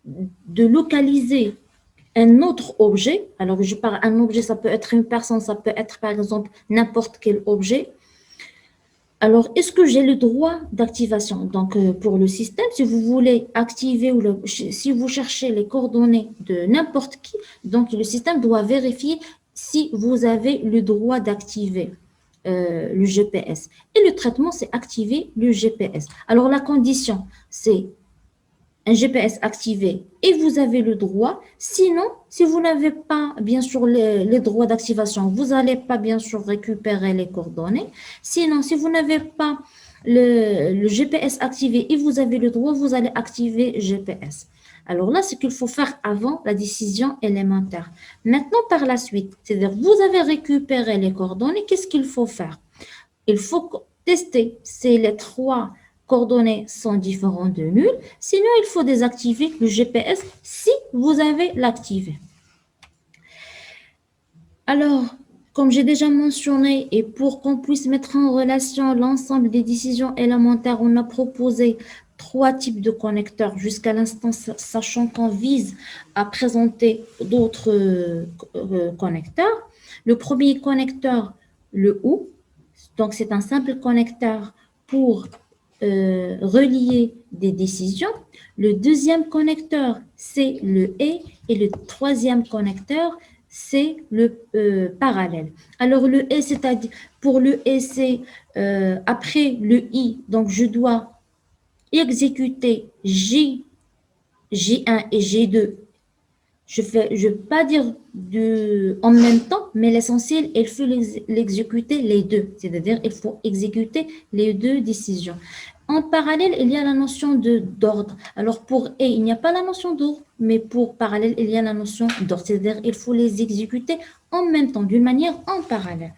de localiser un autre objet, alors je parle un objet, ça peut être une personne, ça peut être par exemple n'importe quel objet. Alors, est-ce que j'ai le droit d'activation? Donc, pour le système, si vous voulez activer ou si vous cherchez les coordonnées de n'importe qui, donc le système doit vérifier si vous avez le droit d'activer le GPS. Et le traitement, c'est activer le GPS. Alors, la condition, c'est un GPS activé et vous avez le droit. Sinon, si vous n'avez pas, bien sûr, les droits d'activation, vous n'allez pas, bien sûr, récupérer les coordonnées. Sinon, si vous n'avez pas le GPS activé et vous avez le droit, vous allez activer GPS. Alors là, c'est qu'il faut faire avant la décision élémentaire. Maintenant, par la suite, c'est-à-dire vous avez récupéré les coordonnées, qu'est-ce qu'il faut faire? Il faut tester si les trois coordonnées sont différentes de nul. Sinon, il faut désactiver le GPS si vous avez l'activé. Alors, comme j'ai déjà mentionné, et pour qu'on puisse mettre en relation l'ensemble des décisions élémentaires, on a proposé trois types de connecteurs jusqu'à l'instant, sachant qu'on vise à présenter d'autres connecteurs. Le premier connecteur, le OU, donc c'est un simple connecteur pour relier des décisions. Le deuxième connecteur, c'est le et le troisième connecteur, c'est le parallèle. Alors, le et, c'est-à-dire, pour le et, c'est après le i, donc je dois exécuter J1 et J2. Je ne vais pas dire en même temps, mais l'essentiel, il faut l'exécuter les deux. C'est-à-dire, il faut exécuter les deux décisions. En parallèle, il y a la notion d'ordre. Alors, pour et, il n'y a pas la notion d'ordre, mais pour parallèle, il y a la notion d'ordre. C'est-à-dire, il faut les exécuter en même temps, d'une manière en parallèle.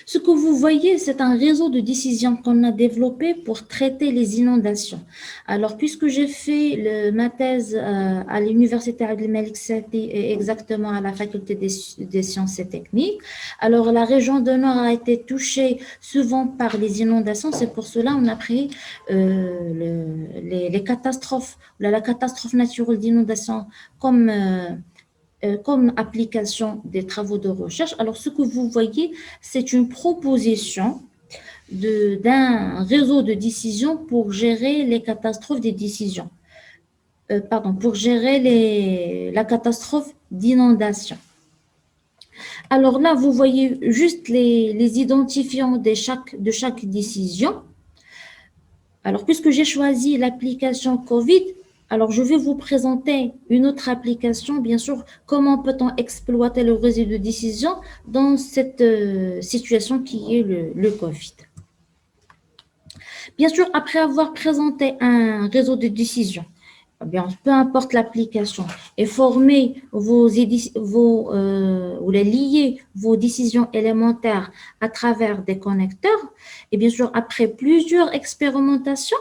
Ce que vous voyez, c'est un réseau de décisions qu'on a développé pour traiter les inondations. Alors, puisque j'ai fait ma thèse à l'université Abdelmalek Sati et exactement à la faculté des sciences et techniques, alors la région de Nord a été touchée souvent par les inondations. C'est pour cela qu'on a pris les catastrophes, la catastrophe naturelle d'inondation comme application des travaux de recherche. Alors, ce que vous voyez, c'est une proposition d'un réseau de décision pour gérer les catastrophes des décisions. Pour gérer la catastrophe d'inondation. Alors là, vous voyez juste les identifiants de chaque décision. Alors, puisque j'ai choisi l'application COVID, alors, je vais vous présenter une autre application, bien sûr, comment peut-on exploiter le réseau de décision dans cette situation qui est le COVID. Bien sûr, après avoir présenté un réseau de décision, bien, peu importe l'application, et former ou lier vos décisions élémentaires à travers des connecteurs, et bien sûr, après plusieurs expérimentations,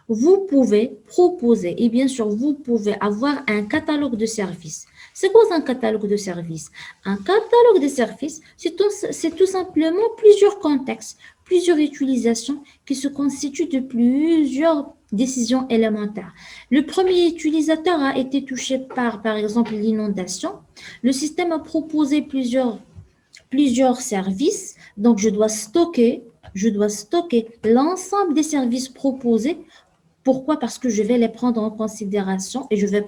vous pouvez proposer et bien sûr, vous pouvez avoir un catalogue de services. C'est quoi un catalogue de services? Un catalogue de services, c'est tout simplement plusieurs contextes, plusieurs utilisations qui se constituent de plusieurs décisions élémentaires. Le premier utilisateur a été touché par exemple, l'inondation. Le système a proposé plusieurs services, donc je dois stocker l'ensemble des services proposés. Pourquoi? Parce que je vais les prendre en considération et je vais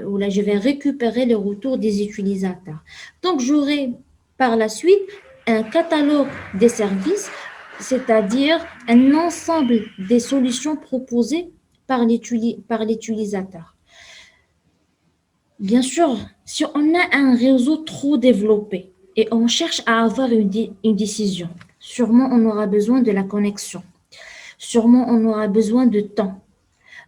ou là, je vais récupérer les retours des utilisateurs. Donc, j'aurai par la suite un catalogue des services, c'est-à-dire un ensemble des solutions proposées par l'utilisateur. Bien sûr, si on a un réseau trop développé et on cherche à avoir une décision, sûrement on aura besoin de la connexion. Sûrement, on aura besoin de temps.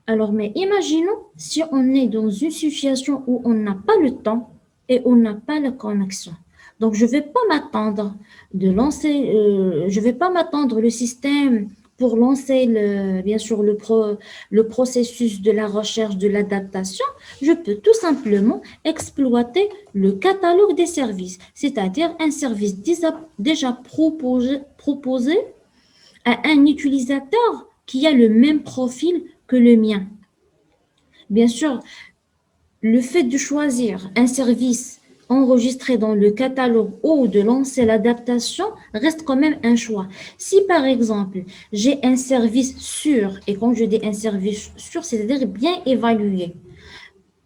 Alors, mais imaginons si on est dans une situation où on n'a pas le temps et on n'a pas la connexion. Donc, je ne vais pas m'attendre je vais pas m'attendre le système pour lancer bien sûr le processus de la recherche, de l'adaptation. Je peux tout simplement exploiter le catalogue des services, c'est-à-dire un service déjà proposé à un utilisateur qui a le même profil que le mien. Bien sûr, le fait de choisir un service enregistré dans le catalogue ou de lancer l'adaptation reste quand même un choix. Si par exemple, j'ai un service sûr, et quand je dis un service sûr, c'est-à-dire bien évalué,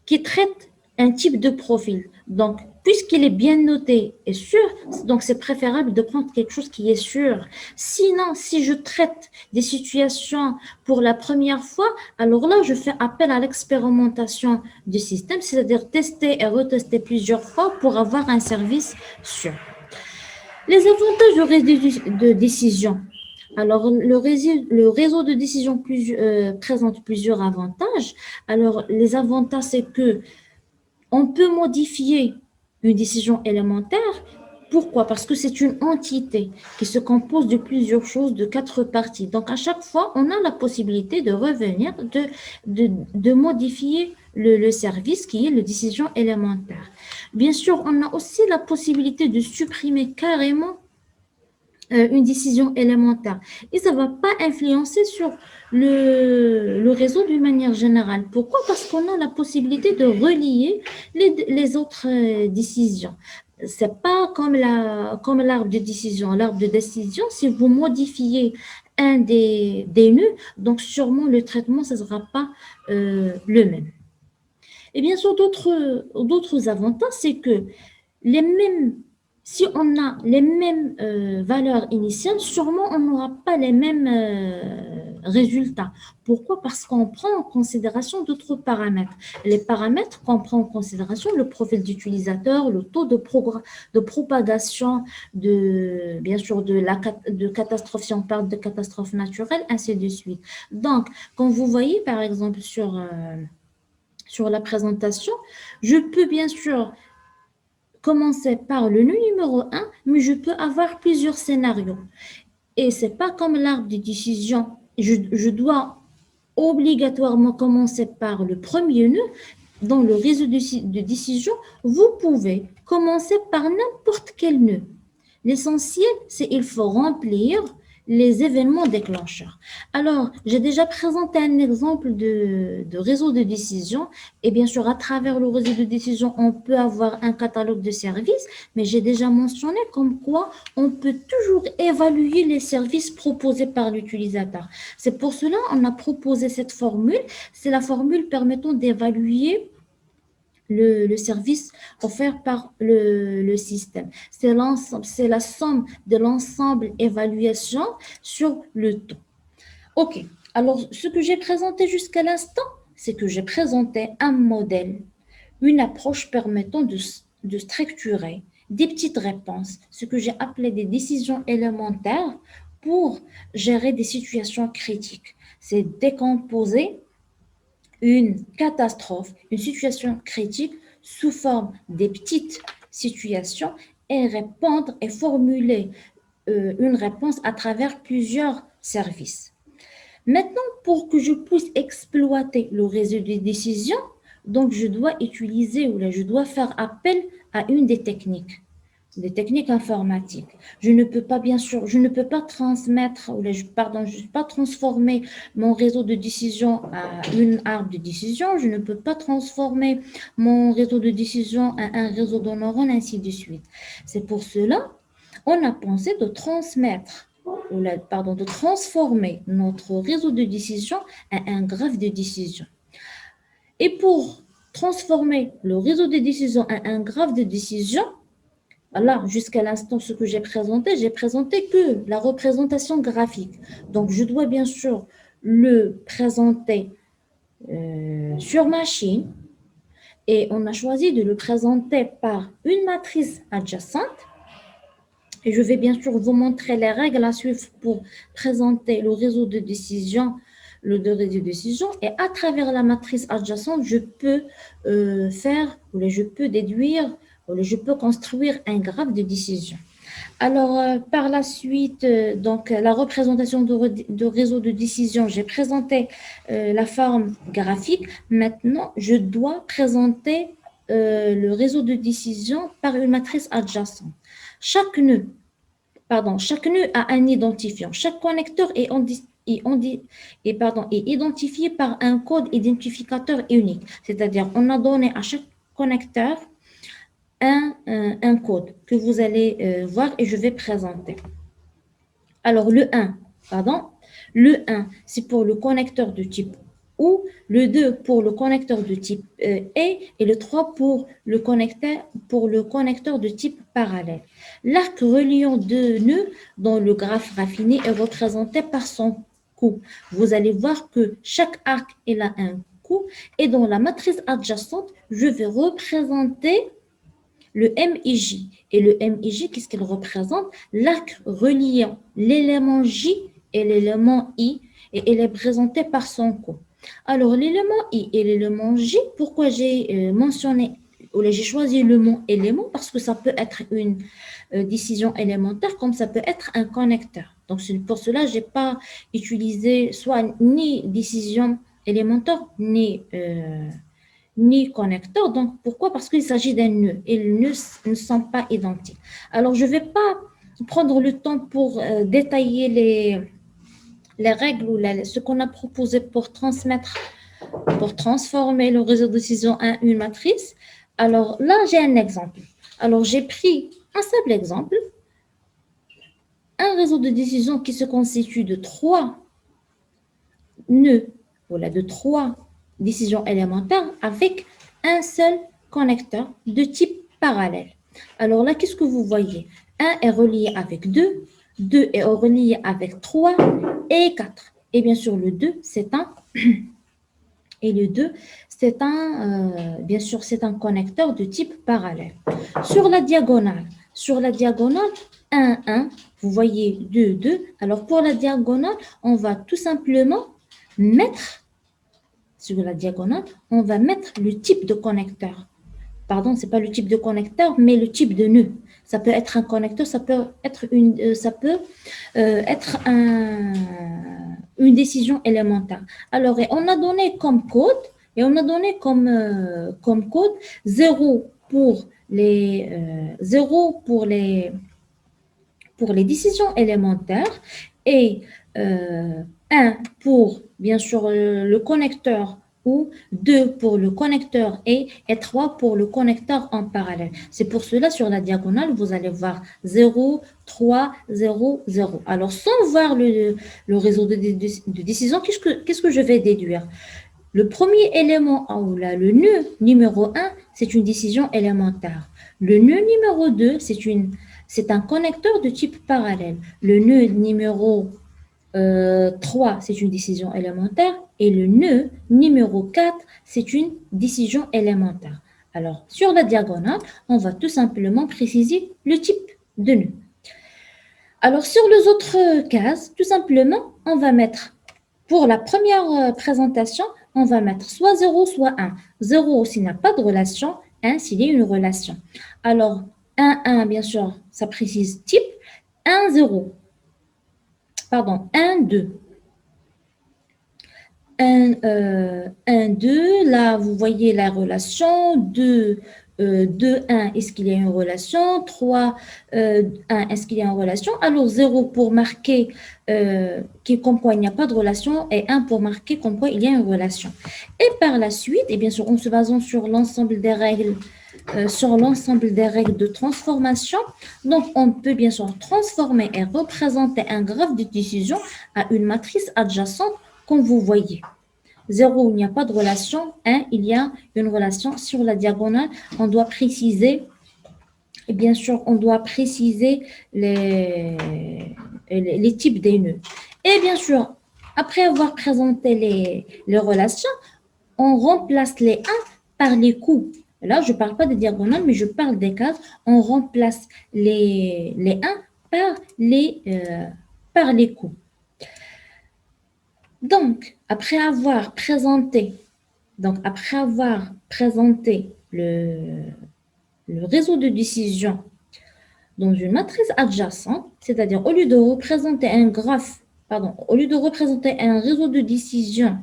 qui traite un type de profil. Donc, puisqu'il est bien noté et sûr, donc c'est préférable de prendre quelque chose qui est sûr. Sinon, si je traite des situations pour la première fois, alors là, je fais appel à l'expérimentation du système, c'est-à-dire tester et retester plusieurs fois pour avoir un service sûr. Les avantages de décision. Alors, le réseau de décision présente plusieurs avantages. Alors, les avantages, c'est que on peut modifier une décision élémentaire. Pourquoi? Parce que c'est une entité qui se compose de plusieurs choses, de 4 parties. Donc, à chaque fois, on a la possibilité de revenir, de modifier le service qui est la décision élémentaire. Bien sûr, on a aussi la possibilité de supprimer carrément une décision élémentaire. Et ça ne va pas influencer sur le réseau d'une manière générale. Pourquoi? Parce qu'on a la possibilité de relier les autres décisions. C'est pas comme l'arbre de décision. L'arbre de décision, si vous modifiez un des nœuds, donc sûrement le traitement, ça ne sera pas le même. Et bien sûr, d'autres avantages, c'est que les mêmes, si on a les mêmes valeurs initiales, sûrement on n'aura pas les mêmes résultats. Pourquoi? Parce qu'on prend en considération d'autres paramètres. Les paramètres qu'on prend en considération, le profil d'utilisateur, le taux de propagation bien sûr, de catastrophe, si on parle de catastrophe naturelle, ainsi de suite. Donc, quand vous voyez, par exemple, sur la présentation, je peux bien sûr commencer par le numéro 1, mais je peux avoir plusieurs scénarios. Et c'est pas comme l'arbre de décision. Je dois obligatoirement commencer par le premier nœud. Dans le réseau de décision, vous pouvez commencer par n'importe quel nœud. L'essentiel, c'est qu'il faut remplir les événements déclencheurs. Alors, j'ai déjà présenté un exemple de réseau de décision. Et bien sûr, à travers le réseau de décision, on peut avoir un catalogue de services, mais j'ai déjà mentionné comme quoi on peut toujours évaluer les services proposés par l'utilisateur. C'est pour cela qu'on a proposé cette formule. C'est la formule permettant d'évaluer le service offert par le système. C'est la somme de l'ensemble évaluation sur le temps. OK. Alors, ce que j'ai présenté jusqu'à l'instant, c'est que j'ai présenté un modèle, une approche permettant de structurer des petites réponses, ce que j'ai appelé des décisions élémentaires pour gérer des situations critiques. C'est décomposer une catastrophe, une situation critique sous forme des petites situations et répondre et formuler une réponse à travers plusieurs services. Maintenant, pour que je puisse exploiter le réseau de décision, Donc, je dois utiliser ou là, je dois faire appel à une des techniques informatiques. Je ne peux pas, bien sûr, je ne peux pas transmettre, ou là, pardon, je ne peux pas transformer mon réseau de décision à une arbre de décision. Je ne peux pas transformer mon réseau de décision à un réseau de neurones, ainsi de suite. C'est pour cela on a pensé de transmettre, ou là, pardon, de transformer notre réseau de décision à un graphe de décision. Et pour transformer le réseau de décision à un graphe de décision, là, jusqu'à l'instant, ce que j'ai présenté que la représentation graphique. Donc, je dois bien sûr le présenter sur machine et on a choisi de le présenter par une matrice adjacente. Et je vais bien sûr vous montrer les règles à suivre pour présenter le réseau de décision, et à travers la matrice adjacente, je peux je peux déduire, ou je peux construire un graphe de décision. Alors, par la suite, donc la représentation de réseau de décision, j'ai présenté la forme graphique. Maintenant, je dois présenter le réseau de décision par une matrice adjacente. Chaque nœud a un identifiant. Chaque connecteur est identifié par un code identificateur unique. C'est-à-dire, on a donné à chaque connecteur un code que vous allez voir et je vais présenter. Alors, le 1, c'est pour le connecteur de type OU, le 2 pour le connecteur de type et le 3 pour le connecteur de type parallèle. L'arc reliant deux nœuds dans le graphe raffiné est représenté par son coup. Vous allez voir que chaque arc il a un coup et dans la matrice adjacente, je vais représenter le MIJ. Et le MIJ, qu'est-ce qu'il représente? L'arc reliant l'élément J et l'élément I, et il est présenté par son coup. Alors, l'élément I et l'élément J, pourquoi j'ai mentionné, ou j'ai choisi le mot élément? Parce que ça peut être une décision élémentaire, comme ça peut être un connecteur. Donc, pour cela, je n'ai pas utilisé soit ni décision élémentaire, ni connecteur. Donc, pourquoi? Parce qu'il s'agit d'un nœud et les nœuds ne sont pas identiques. Alors, je ne vais pas prendre le temps pour détailler les règles ou ce qu'on a proposé pour transformer le réseau de décision en une matrice. Alors, là, j'ai un exemple. Alors, j'ai pris un simple exemple, un réseau de décision qui se constitue de 3 nœuds, voilà, de 3 décisions élémentaires avec un seul connecteur de type parallèle. Alors là, qu'est-ce que vous voyez? 1 est relié avec 2, 2 est relié avec 3 et 4. Et bien sûr, le 2, c'est un... Et le 2, bien sûr, c'est un connecteur de type parallèle. Sur la diagonale, 1, 1, vous voyez 2, 2. Alors, pour la diagonale, on va tout simplement mettre, sur la diagonale, on va mettre le type de connecteur. Pardon, ce n'est pas le type de connecteur, mais le type de nœud. Ça peut être un connecteur, ça peut être une décision élémentaire. Alors, et on a donné comme code, comme code 0 pour les décisions élémentaires et 1 pour, bien sûr, le connecteur ou 2 pour le connecteur et 3 pour le connecteur en parallèle. C'est pour cela, sur la diagonale, vous allez voir 0, 3, 0, 0. Alors, sans voir le réseau de décision, qu'est-ce que je vais déduire? Le premier élément, le nœud numéro 1, c'est une décision élémentaire. Le nœud numéro 2, c'est un connecteur de type parallèle. Le nœud numéro 3, c'est une décision élémentaire. Et le nœud numéro 4, c'est une décision élémentaire. Alors, sur la diagonale, on va tout simplement préciser le type de nœud. Alors, sur les autres cases, tout simplement, on va mettre, pour la première présentation, on va mettre soit 0, soit 1. 0 s'il n'y a pas de relation, 1 s'il y a une relation. Alors, 1, 1, bien sûr, ça précise type. 1, 0. Pardon, 1, 2. 2, là, vous voyez la relation. 2, 2, 1, est-ce qu'il y a une relation? 3, 1, est-ce qu'il y a une relation? Alors, 0 pour marquer comme quoi il n'y a pas de relation et 1 pour marquer comme quoi il y a une relation. Et par la suite, et bien sûr, en se basant sur l'ensemble des règles, de transformation, donc on peut bien sûr transformer et représenter un graphe de décision à une matrice adjacente, comme vous voyez. 0, il n'y a pas de relation. 1, il y a une relation. Sur la diagonale, on doit préciser, et bien sûr, on doit préciser les types des nœuds. Et bien sûr, après avoir présenté les relations, on remplace les 1 par les coups. Là, je ne parle pas des diagonales, mais je parle des cases. On remplace les 1 par les coups. Donc, après avoir présenté le réseau de décision dans une matrice adjacente, c'est-à-dire au lieu de représenter un réseau de décision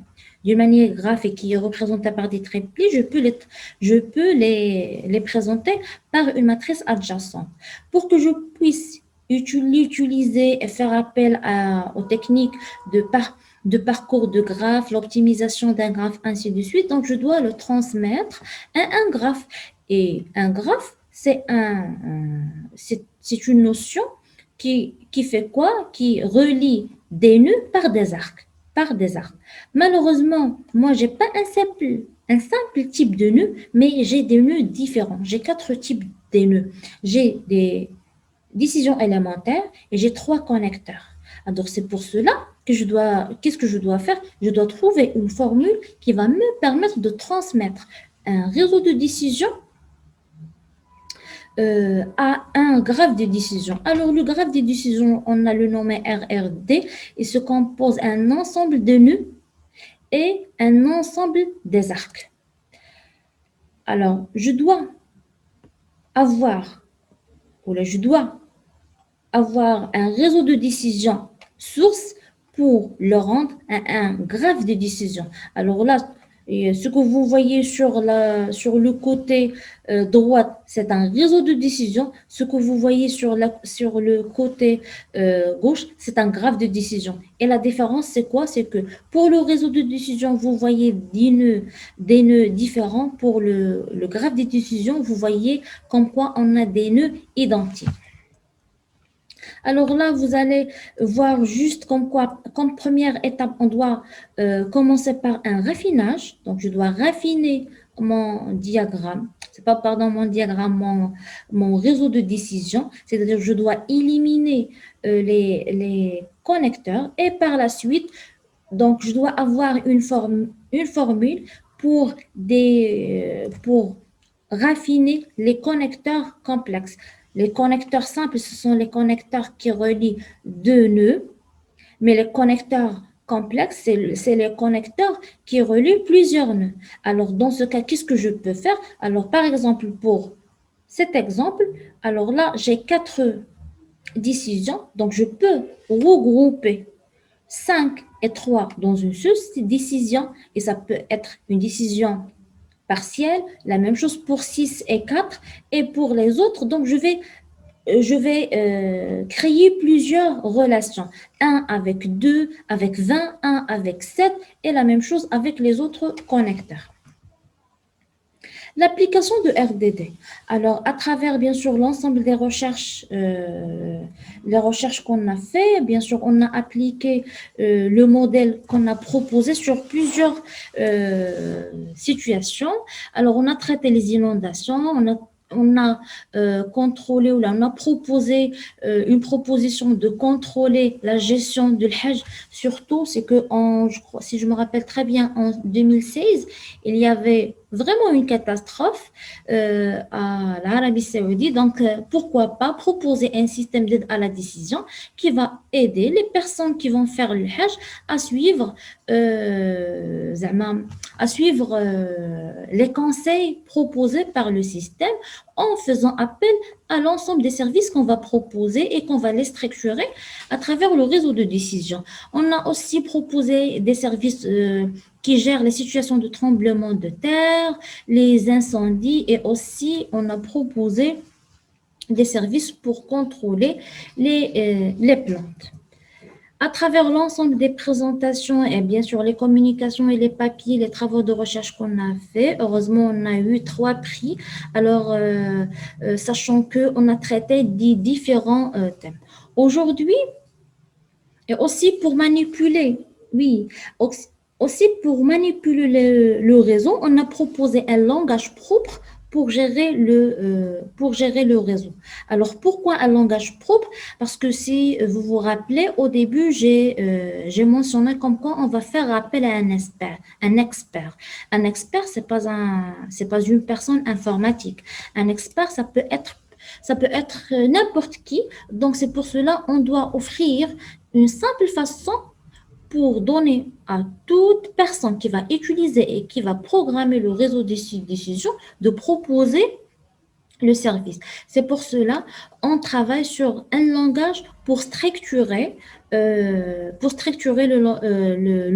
d'une manière graphique qui est représenté par des traits plis, je peux les présenter par une matrice adjacente. Pour que je puisse l'utiliser et faire appel aux techniques de parcours de graphe, l'optimisation d'un graphe, ainsi de suite. Donc, je dois le transmettre à un graphe. Et un graphe, c'est une notion qui fait quoi? Qui relie des nœuds par des arcs. Malheureusement, moi, j'ai pas un simple type de nœud, mais j'ai des nœuds différents. J'ai 4 types de nœuds. J'ai des décisions élémentaires et j'ai 3 connecteurs. Alors, c'est pour cela que qu'est-ce que je dois faire? Je dois trouver une formule qui va me permettre de transmettre un réseau de décision à un graphe de décision. Alors, le graphe de décision, on a le nommé RRD. Il se compose d'un ensemble de nœuds et un ensemble des arcs. Alors, je dois avoir un réseau de décision source pour le rendre à un graphe de décision. Alors là, ce que vous voyez sur le côté droit, c'est un réseau de décision. Ce que vous voyez sur le côté gauche, c'est un graphe de décision. Et la différence, c'est quoi? C'est que pour le réseau de décision, vous voyez des nœuds différents. Pour le graphe de décision, vous voyez comme quoi on a des nœuds identiques. Alors là, vous allez voir juste comme première étape, on doit commencer par un raffinage. Donc, je dois raffiner mon diagramme. C'est pas, pardon, mon diagramme, mon réseau de décision. C'est-à-dire, je dois éliminer les connecteurs et par la suite, donc, je dois avoir une formule pour raffiner les connecteurs complexes. Les connecteurs simples, ce sont les connecteurs qui relient 2 nœuds, mais les connecteurs complexes, c'est les connecteurs qui relient plusieurs nœuds. Alors, dans ce cas, qu'est-ce que je peux faire? Alors, par exemple, pour cet exemple, alors là, j'ai 4 décisions, donc je peux regrouper 5 et 3 dans une seule décision, et ça peut être une décision partielle, la même chose pour 6 et 4, et pour les autres, donc je vais créer plusieurs relations, 1 avec 2, avec 20, 1 avec 7, et la même chose avec les autres connecteurs. L'application de RDD. Alors, à travers, bien sûr, l'ensemble des recherches, les recherches qu'on a fait, bien sûr, on a appliqué le modèle qu'on a proposé sur plusieurs situations. Alors, on a traité les inondations, on a contrôlé ou on a proposé une proposition de contrôler la gestion du Hajj. Surtout, c'est que, je crois, si je me rappelle très bien, en 2016, il y avait vraiment une catastrophe à l'Arabie Saoudite. Donc, pourquoi pas proposer un système d'aide à la décision qui va aider les personnes qui vont faire le Hajj à suivre, les conseils proposés par le système en faisant appel à l'ensemble des services qu'on va proposer et qu'on va les structurer à travers le réseau de décision. On a aussi proposé des services qui gèrent les situations de tremblement de terre, les incendies et aussi on a proposé des services pour contrôler les plantes. À travers l'ensemble des présentations et bien sûr les communications et les papiers, les travaux de recherche qu'on a fait, heureusement on a eu 3 prix. Alors, sachant qu'on a traité des différents thèmes. Aujourd'hui, et aussi pour manipuler, oui, aussi pour manipuler le réseau, on a proposé un langage propre pour gérer le réseau. Alors, pourquoi un langage propre? Parce que si vous vous rappelez, au début, j'ai mentionné comme quoi on va faire appel à un expert. Un expert, un expert, c'est pas une personne informatique. Un expert, ça peut être n'importe qui. Donc, c'est pour cela on doit offrir une simple façon pour donner à toute personne qui va utiliser et qui va programmer le réseau de décision de proposer le service. C'est pour cela on travaille sur un langage pour structurer le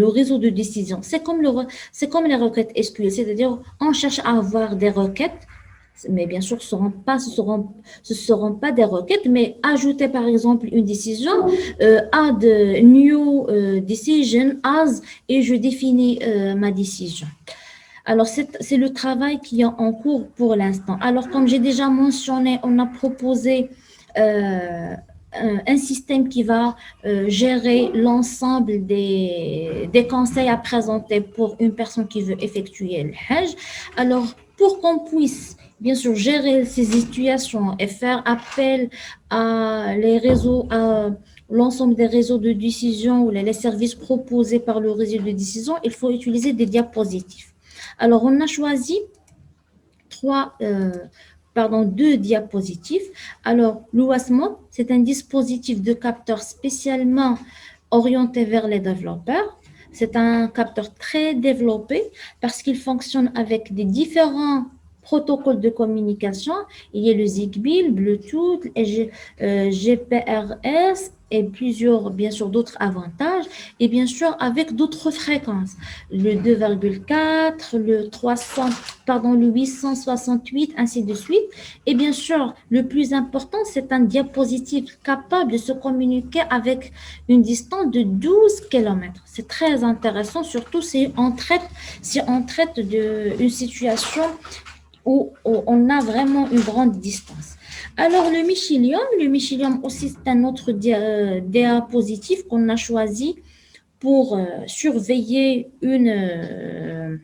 réseau de décision. C'est comme les requêtes SQL, c'est-à-dire on cherche à avoir des requêtes mais bien sûr, ce seront pas des requêtes, mais ajouter par exemple une décision, add new decision as, et je définis ma décision. Alors, c'est le travail qui est en cours pour l'instant. Alors, comme j'ai déjà mentionné, on a proposé un système qui va gérer l'ensemble des conseils à présenter pour une personne qui veut effectuer le Hajj. Alors, pour qu'on puisse bien sûr gérer ces situations et faire appel à l'ensemble des réseaux de décision ou les services proposés par le réseau de décision, il faut utiliser des diapositives. Alors, on a choisi trois, deux diapositives. Alors, l'UASMOD, c'est un dispositif de capteur spécialement orienté vers les développeurs. C'est un capteur très développé parce qu'il fonctionne avec des différents protocoles de communication. Il y a le Zigbee, le Bluetooth, GPRS et plusieurs, bien sûr, d'autres avantages. Et bien sûr, avec d'autres fréquences. Le 2,4, le 300, pardon, le 868, ainsi de suite. Et bien sûr, le plus important, c'est un diapositive capable de se communiquer avec une distance de 12 km. C'est très intéressant, surtout si on traite d'une situation où on a vraiment une grande distance. Alors, le Michelium aussi, c'est un autre diapositive qu'on a choisi pour surveiller un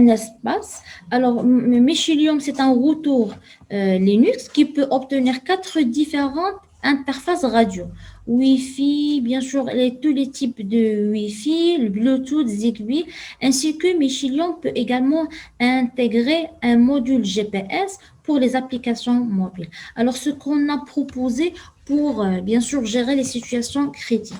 espace. Alors, Michelium, c'est un routeur Linux qui peut obtenir 4 différentes interfaces radio. Wi-Fi, bien sûr, tous les types de Wi-Fi, le Bluetooth, Zigbee, ainsi que Michelium peut également intégrer un module GPS pour les applications mobiles. Alors, ce qu'on a proposé pour, bien sûr, gérer les situations critiques.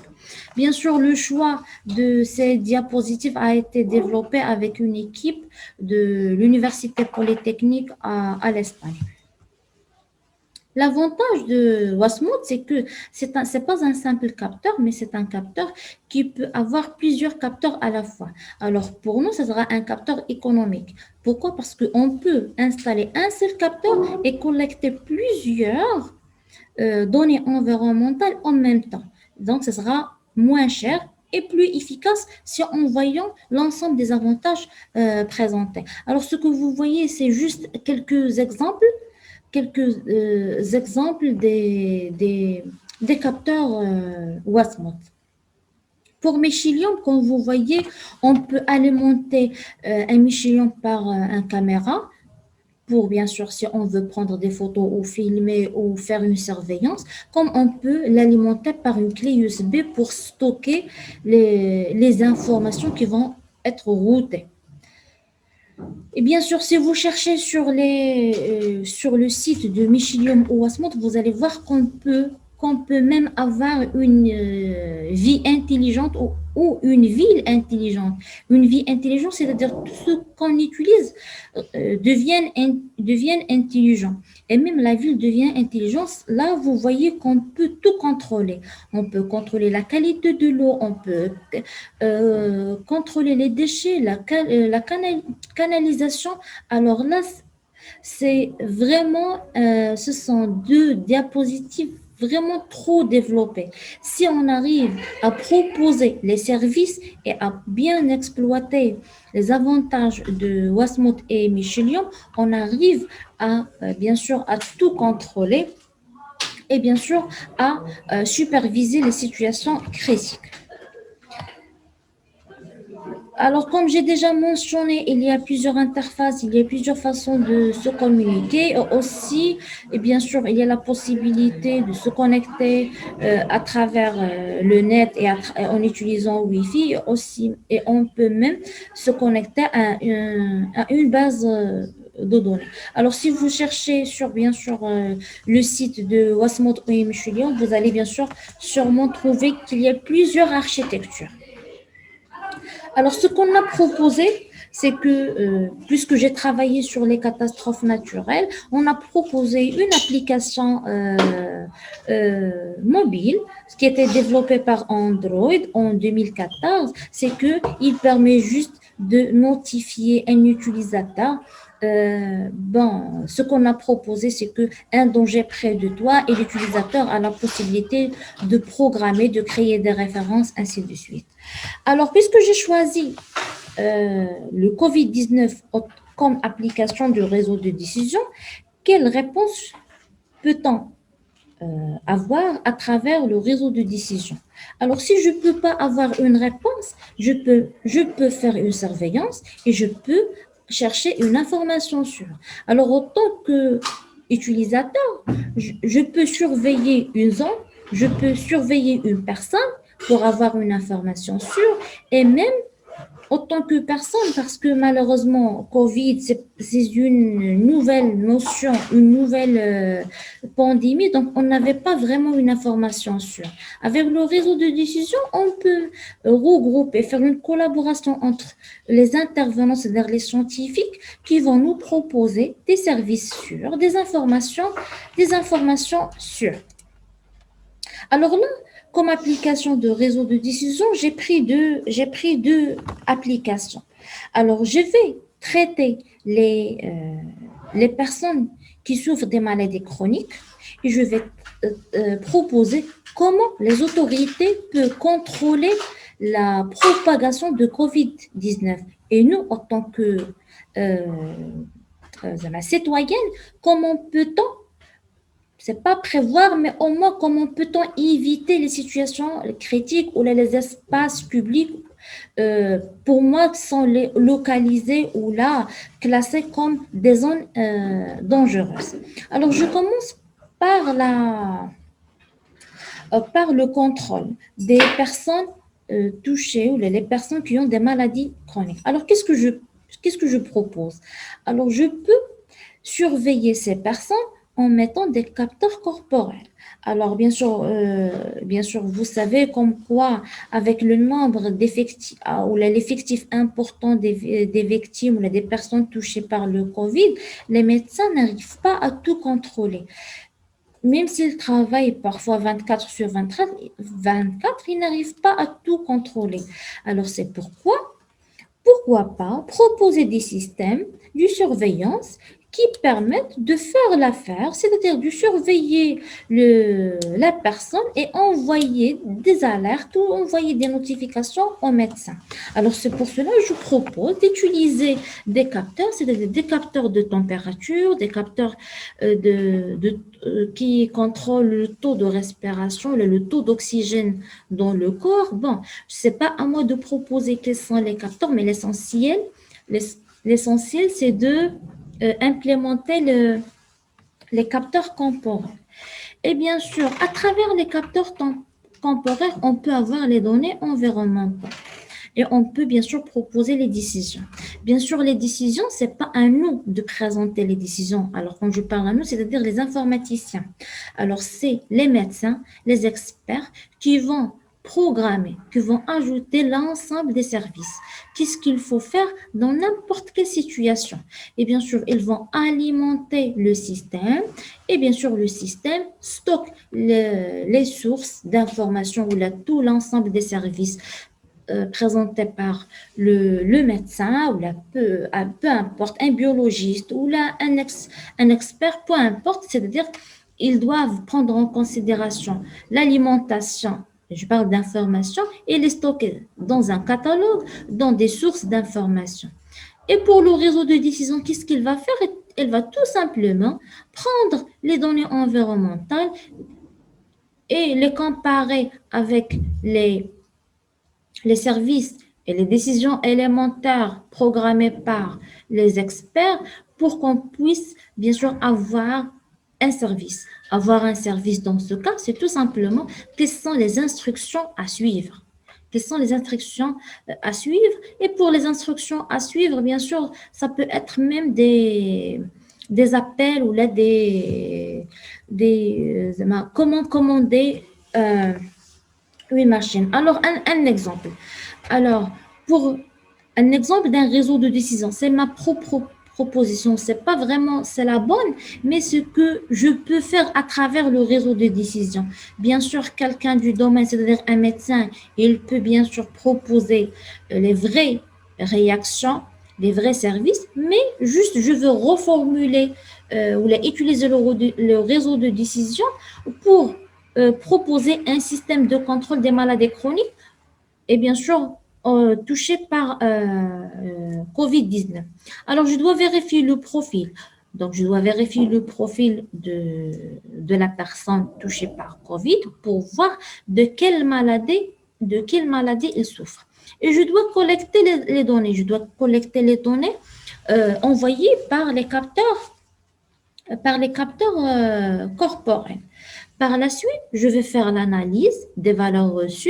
Bien sûr, le choix de ces diapositives a été développé avec une équipe de l'Université Polytechnique à l'Espagne. L'avantage de Wasmut, c'est que c'est pas un simple capteur, mais c'est un capteur qui peut avoir plusieurs capteurs à la fois. Alors, pour nous, ça sera un capteur économique. Pourquoi? Parce qu'on peut installer un seul capteur et collecter plusieurs données environnementales en même temps. Donc, ce sera moins cher et plus efficace si en voyant l'ensemble des avantages présentés. Alors, ce que vous voyez, c'est juste quelques exemples des capteurs Wasmut. Pour Michelium, comme vous voyez, on peut alimenter un Michelium par un caméra pour, bien sûr, si on veut prendre des photos ou filmer ou faire une surveillance, comme on peut l'alimenter par une clé USB pour stocker les informations qui vont être routées. Et bien sûr, si vous cherchez sur le site de Michelium ou Wasmut, vous allez voir qu'on peut, qu'on peut même avoir une vie intelligente ou une ville intelligente. Une vie intelligente, c'est-à-dire tout ce qu'on utilise devienne intelligent. Et même la ville devient intelligente. Là, vous voyez qu'on peut tout contrôler. On peut contrôler la qualité de l'eau, on peut contrôler les déchets, canalisation. Alors là, c'est vraiment, ce sont deux diapositives vraiment trop développées. Si on arrive à proposer les services et à bien exploiter les avantages de Wasmut et Michelium, on arrive à, bien sûr, à tout contrôler et bien sûr à superviser les situations critiques. Alors, comme j'ai déjà mentionné, il y a plusieurs interfaces, il y a plusieurs façons de se communiquer. Aussi, et bien sûr, il y a la possibilité de se connecter à travers le net et en utilisant Wi-Fi aussi. Et on peut même se connecter à une base de données. Alors, si vous cherchez sur, bien sûr, le site de Wasmut et Michelion, vous allez bien sûr sûrement trouver qu'il y a plusieurs architectures. Alors, ce qu'on a proposé, c'est que, puisque j'ai travaillé sur les catastrophes naturelles, on a proposé une application mobile, ce qui était développé par Android en 2014, c'est qu'il permet juste de notifier un utilisateur. Ce qu'on a proposé, c'est qu'un danger près de toi et l'utilisateur a la possibilité de programmer, de créer des références, ainsi de suite. Alors, puisque j'ai choisi le COVID-19 comme application du réseau de décision, quelle réponse peut-on avoir à travers le réseau de décision? Alors, si je ne peux pas avoir une réponse, je peux faire une surveillance et je peux chercher une information sûre. Alors, en tant qu'utilisateur, je peux surveiller une zone, je peux surveiller une personne pour avoir une information sûre et même en tant que personne, parce que malheureusement, Covid, c'est une nouvelle notion, une nouvelle pandémie, donc on n'avait pas vraiment une information sûre. Avec le réseau de décision, on peut regrouper, faire une collaboration entre les intervenants, c'est-à-dire les scientifiques, qui vont nous proposer des services sûrs, des informations sûres. Alors là, comme application de réseau de décision, j'ai pris deux applications. Alors, je vais traiter les personnes qui souffrent des maladies chroniques et je vais proposer comment les autorités peuvent contrôler la propagation de COVID-19. Et nous, en tant que citoyenne, comment peut-on c'est pas prévoir, mais au moins comment peut-on éviter les situations critiques ou les espaces publics pour moi sont localisés ou là classés comme des zones dangereuses. Alors je commence par par le contrôle des personnes touchées ou les personnes qui ont des maladies chroniques. Alors qu'est-ce que je propose? Alors je peux surveiller ces personnes en mettant des capteurs corporels. Alors, bien sûr, vous savez comme quoi, avec le nombre d'effectifs ou l'effectif important des victimes ou des personnes touchées par le Covid, les médecins n'arrivent pas à tout contrôler. Même s'ils travaillent parfois 24 sur 24, ils n'arrivent pas à tout contrôler. Alors, c'est pourquoi pas proposer des systèmes de surveillance qui permettent de faire l'affaire, c'est-à-dire de surveiller la personne et envoyer des alertes ou envoyer des notifications au médecin. Alors, c'est pour cela que je propose d'utiliser des capteurs, c'est-à-dire des capteurs de température, des capteurs qui contrôlent le taux de respiration, le taux d'oxygène dans le corps. Bon, ce n'est pas à moi de proposer quels sont les capteurs, mais l'essentiel, c'est de implémenter les capteurs temporaires. Et bien sûr, à travers les capteurs temporaires, on peut avoir les données environnementales. Et on peut bien sûr proposer les décisions. Bien sûr, les décisions, c'est pas à nous de présenter les décisions. Alors, quand je parle à nous, c'est-à-dire les informaticiens. Alors, c'est les médecins, les experts qui vont programmer, qui vont ajouter l'ensemble des services. Qu'est-ce qu'il faut faire dans n'importe quelle situation? Et bien sûr, ils vont alimenter le système. Et bien sûr, le système stocke les sources d'informations ou tout l'ensemble des services présenté par le médecin ou peu importe, un biologiste ou un expert, peu importe, c'est-à-dire ils doivent prendre en considération l'alimentation, je parle d'informations, et les stocker dans un catalogue, dans des sources d'informations. Et pour le réseau de décision, qu'est-ce qu'il va faire? Il va tout simplement prendre les données environnementales et les comparer avec les services et les décisions élémentaires programmées par les experts pour qu'on puisse bien sûr avoir un service. Avoir un service dans ce cas, c'est tout simplement quelles sont les instructions à suivre. Quelles sont les instructions à suivre? Et pour les instructions à suivre, bien sûr, ça peut être même des appels ou là comment commander une machine. Alors, un exemple. Alors, pour un exemple d'un réseau de décision, c'est ma propre proposition. C'est pas vraiment, c'est la bonne, mais ce que je peux faire à travers le réseau de décision. Bien sûr, quelqu'un du domaine, c'est-à-dire un médecin, il peut bien sûr proposer les vraies réactions, les vrais services, mais juste je veux reformuler ou utiliser le réseau de décision pour proposer un système de contrôle des maladies chroniques et bien sûr touchées par COVID-19. Alors, je dois vérifier le profil. Donc, je dois vérifier le profil de la personne touchée par COVID pour voir de quelle maladie il souffre. Et je dois collecter les données. Je dois collecter les données envoyées par les capteurs corporels. Par la suite, je vais faire l'analyse des valeurs reçues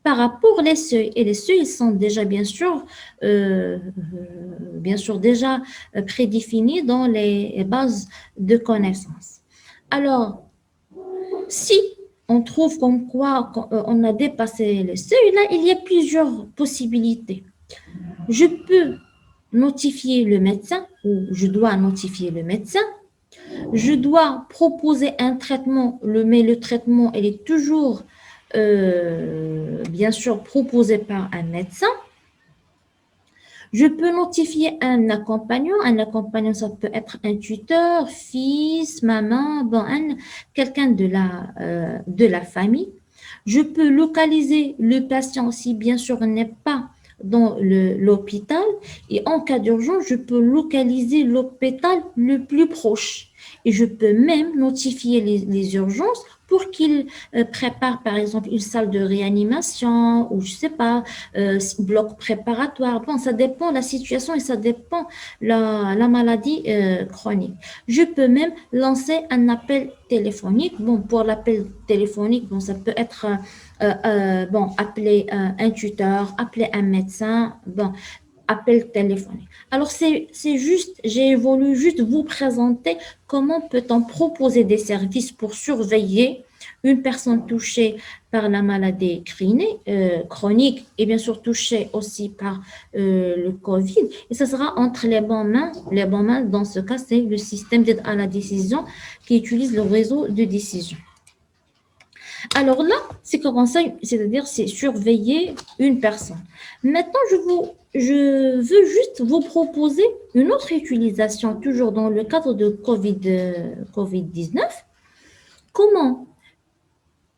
par rapport aux seuils. Et les seuils sont déjà, bien sûr déjà prédéfinis dans les bases de connaissances. Alors, si on trouve comme quoi on a dépassé les seuils, là, il y a plusieurs possibilités. Je peux notifier le médecin ou je dois notifier le médecin. Je dois proposer un traitement, mais le traitement, il est toujours, bien sûr, proposé par un médecin. Je peux notifier un accompagnant. Un accompagnant, ça peut être un tuteur, fils, maman, bon, quelqu'un de la famille. Je peux localiser le patient si, bien sûr, il n'est pas dans l'hôpital. Et en cas d'urgence, je peux localiser l'hôpital le plus proche. Et je peux même notifier les urgences pour qu'ils préparent, par exemple, une salle de réanimation ou, je sais pas, bloc préparatoire. Bon, ça dépend de la situation et ça dépend la maladie chronique. Je peux même lancer un appel téléphonique. Bon, pour l'appel téléphonique, bon, ça peut être bon, appeler un tuteur, appeler un médecin, bon, appel téléphonique. Alors, c'est juste, j'ai voulu juste vous présenter comment peut-on proposer des services pour surveiller une personne touchée par la maladie chronique et bien sûr touchée aussi par le Covid. Et ça sera entre les bonnes mains. Les bonnes mains, dans ce cas, c'est le système d'aide à la décision qui utilise le réseau de décision. Alors là, c'est comment ça, c'est-à-dire c'est surveiller une personne. Maintenant, je veux juste vous proposer une autre utilisation, toujours dans le cadre de COVID-19. Comment,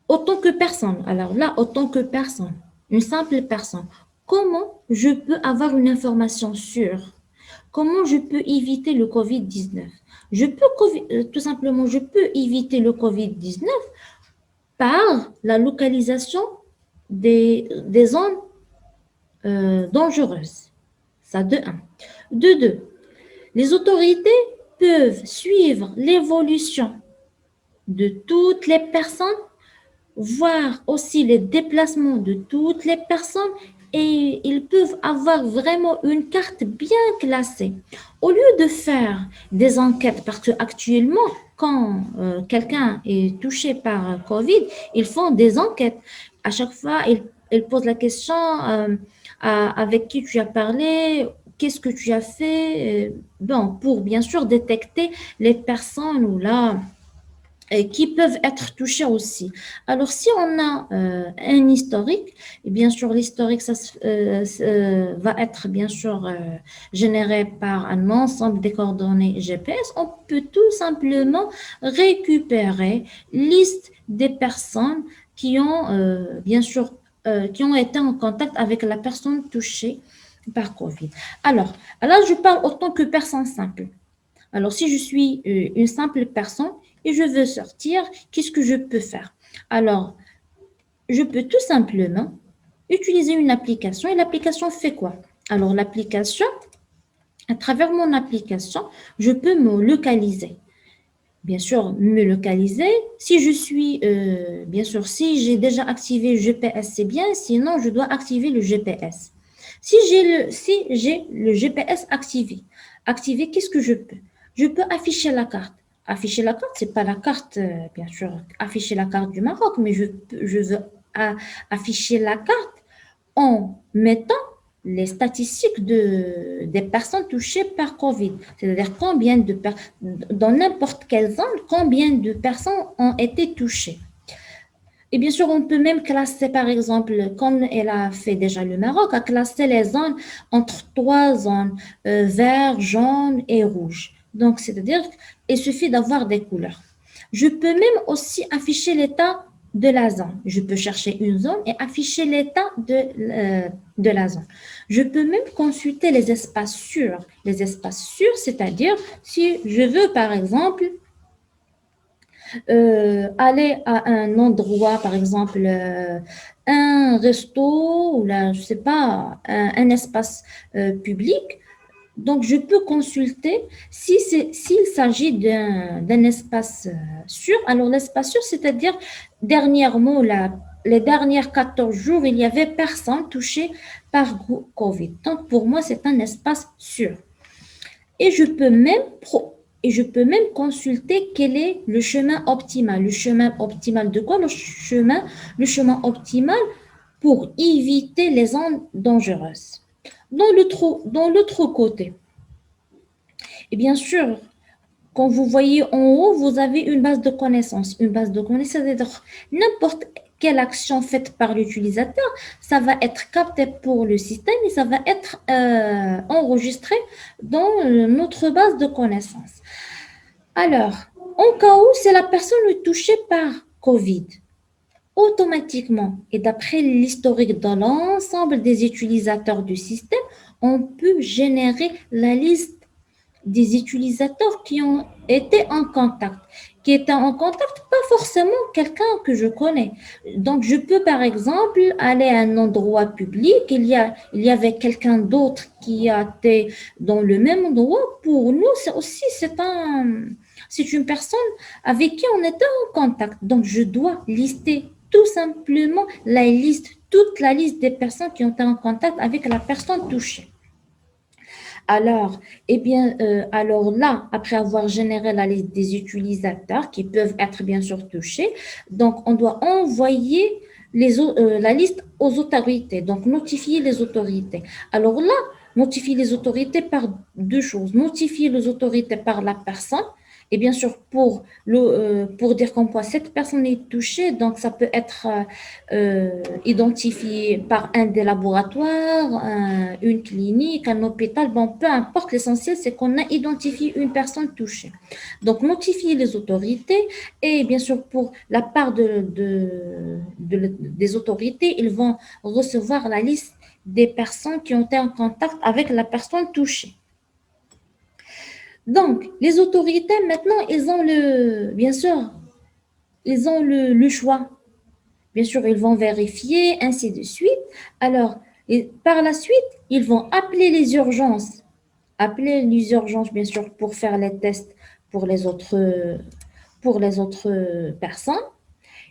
autant que personne, alors là, autant que personne, une simple personne, comment je peux avoir une information sûre? Comment je peux éviter le COVID-19? Tout simplement, je peux éviter le COVID-19 par la localisation des zones dangereuses. Ça, de un. De deux, les autorités peuvent suivre l'évolution de toutes les personnes, voir aussi les déplacements de toutes les personnes et ils peuvent avoir vraiment une carte bien classée. Au lieu de faire des enquêtes, parce qu'actuellement, quand quelqu'un est touché par Covid, ils font des enquêtes. À chaque fois, ils posent la question avec qui tu as parlé, qu'est-ce que tu as fait, bon, pour bien sûr détecter les personnes ou là et qui peuvent être touchés aussi. Alors, si on a un historique, et bien sûr, l'historique, va être bien sûr généré par un ensemble des coordonnées GPS, on peut tout simplement récupérer liste des personnes qui ont bien sûr qui ont été en contact avec la personne touchée par Covid. Alors, là, je parle autant que personne simple. Alors, si je suis une simple personne et je veux sortir, qu'est-ce que je peux faire? Alors, je peux tout simplement utiliser une application et l'application fait quoi? Alors, l'application, à travers mon application, je peux me localiser. Bien sûr, me localiser. Si je suis, bien sûr, si j'ai déjà activé le GPS, c'est bien. Sinon, je dois activer le GPS. Si j'ai le GPS activé, qu'est-ce que je peux? Je peux afficher la carte. Afficher la carte, c'est pas la carte, bien sûr, afficher la carte du Maroc, mais je veux afficher la carte en mettant les statistiques des personnes touchées par Covid. C'est-à-dire dans n'importe quelle zone, combien de personnes ont été touchées. Et bien sûr, on peut même classer, par exemple, comme elle a fait déjà le Maroc, a classé les zones entre trois zones, vert, jaune et rouge. Donc, c'est-à-dire qu'il suffit d'avoir des couleurs. Je peux même aussi afficher l'état de la zone. Je peux chercher une zone et afficher l'état de la zone. Je peux même consulter les espaces sûrs. Les espaces sûrs, c'est-à-dire si je veux, par exemple, aller à un endroit, par exemple, un resto ou là, je sais pas, un espace public. Donc, je peux consulter s'il s'agit d'un espace sûr. Alors, l'espace sûr, c'est-à-dire, dernièrement, les dernières 14 jours, il y avait personne touché par Covid. Donc, pour moi, c'est un espace sûr. Et je peux même et je peux même consulter quel est le chemin optimal. Le chemin optimal de quoi? Le chemin optimal pour éviter les zones dangereuses. Dans l'autre côté, et bien sûr, quand vous voyez en haut, vous avez une base de connaissances. Une base de connaissances, c'est-à-dire n'importe quelle action faite par l'utilisateur, ça va être capté pour le système et ça va être enregistré dans notre base de connaissances. Alors, en cas où c'est la personne touchée par Covid, automatiquement et d'après l'historique de l'ensemble des utilisateurs du système, on peut générer la liste des utilisateurs qui ont été en contact, qui étaient en contact, pas forcément quelqu'un que je connais. Donc, je peux, par exemple, aller à un endroit public, il y avait quelqu'un d'autre qui a été dans le même endroit. Pour nous, c'est une personne avec qui on était en contact. Donc, je dois lister tout simplement toute la liste des personnes qui ont été en contact avec la personne touchée. Alors, alors là, après avoir généré la liste des utilisateurs qui peuvent être bien sûr touchés, donc on doit envoyer la liste aux autorités, donc notifier les autorités. Alors là, notifier les autorités par deux choses. Notifier les autorités par la personne et bien sûr pour dire qu'en quoi cette personne est touchée, donc ça peut être identifié par un des laboratoires, une clinique, un hôpital, bon, peu importe, l'essentiel c'est qu'on a identifié une personne touchée. Donc notifier les autorités et bien sûr pour la part des autorités, ils vont recevoir la liste des personnes qui ont été en contact avec la personne touchée. Donc, les autorités, maintenant, bien sûr, ils ont le choix. Bien sûr, ils vont vérifier, ainsi de suite. Alors, par la suite, ils vont appeler les urgences. Appeler les urgences, bien sûr, pour faire les tests pour les autres personnes.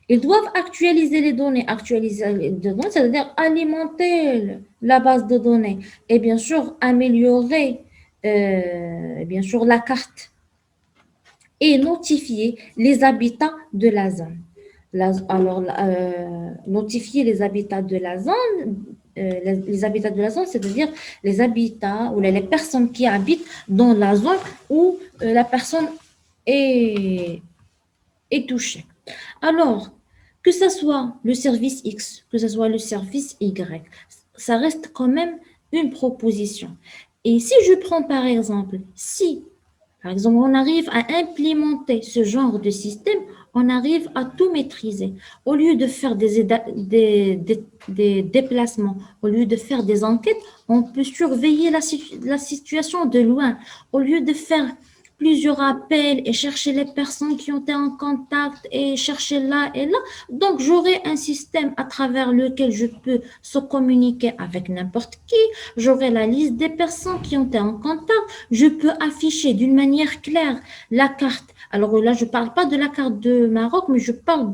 Ils doivent actualiser les données. Actualiser les données, c'est-à-dire alimenter la base de données et bien sûr améliorer bien sûr la carte et notifier les habitats de la zone. Alors, notifier les habitats de la zone, les habitats de la zone, c'est-à-dire les habitats ou les personnes qui habitent dans la zone où la personne est, est touchée. Alors, que ce soit le service X, que ce soit le service Y, ça reste quand même une proposition. Et si je prends par exemple, si par exemple, on arrive à implémenter ce genre de système, on arrive à tout maîtriser. Au lieu de faire des déplacements, au lieu de faire des enquêtes, on peut surveiller la situation de loin. Au lieu de faire plusieurs appels et chercher les personnes qui ont été en contact et chercher là et là. Donc, j'aurai un système à travers lequel je peux se communiquer avec n'importe qui. J'aurai la liste des personnes qui ont été en contact. Je peux afficher d'une manière claire la carte. Alors là, je ne parle pas de la carte de Maroc, mais je parle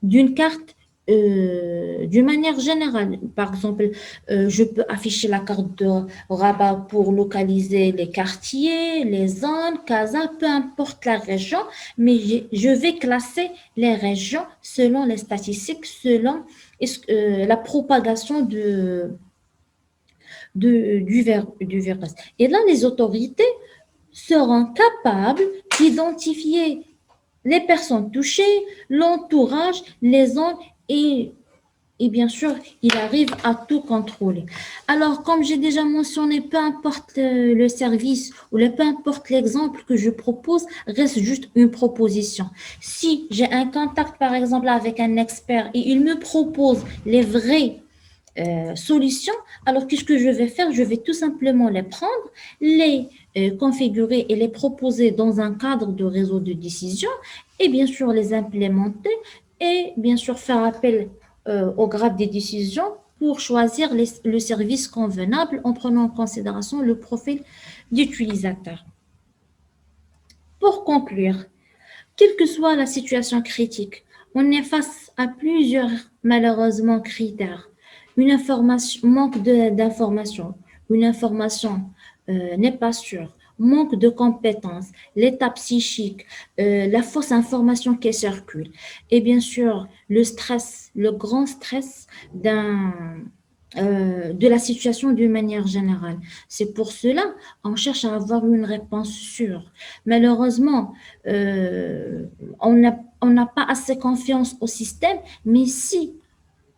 d'une carte d'une manière générale. Par exemple, je peux afficher la carte de Rabat pour localiser les quartiers, les zones, Casa, peu importe la région, mais je vais classer les régions selon les statistiques, selon la propagation du virus. Et là, les autorités seront capables d'identifier les personnes touchées, l'entourage, les zones et bien sûr, il arrive à tout contrôler. Alors, comme j'ai déjà mentionné, peu importe le service ou peu importe l'exemple que je propose, reste juste une proposition. Si j'ai un contact, par exemple, avec un expert et il me propose les vraies solutions, alors qu'est-ce que je vais faire? Je vais tout simplement les prendre, les configurer et les proposer dans un cadre de réseau de décision et bien sûr les implémenter et bien sûr faire appel au grade des décisions pour choisir le service convenable en prenant en considération le profil d'utilisateur. Pour conclure, quelle que soit la situation critique, on est face à plusieurs, malheureusement, critères. Une information, manque d'information, une information n'est pas sûre, manque de compétences, l'état psychique, la fausse information qui circule, et bien sûr le stress, le grand stress de la situation d'une manière générale. C'est pour cela on cherche à avoir une réponse sûre. Malheureusement, on n'a pas assez confiance au système, mais si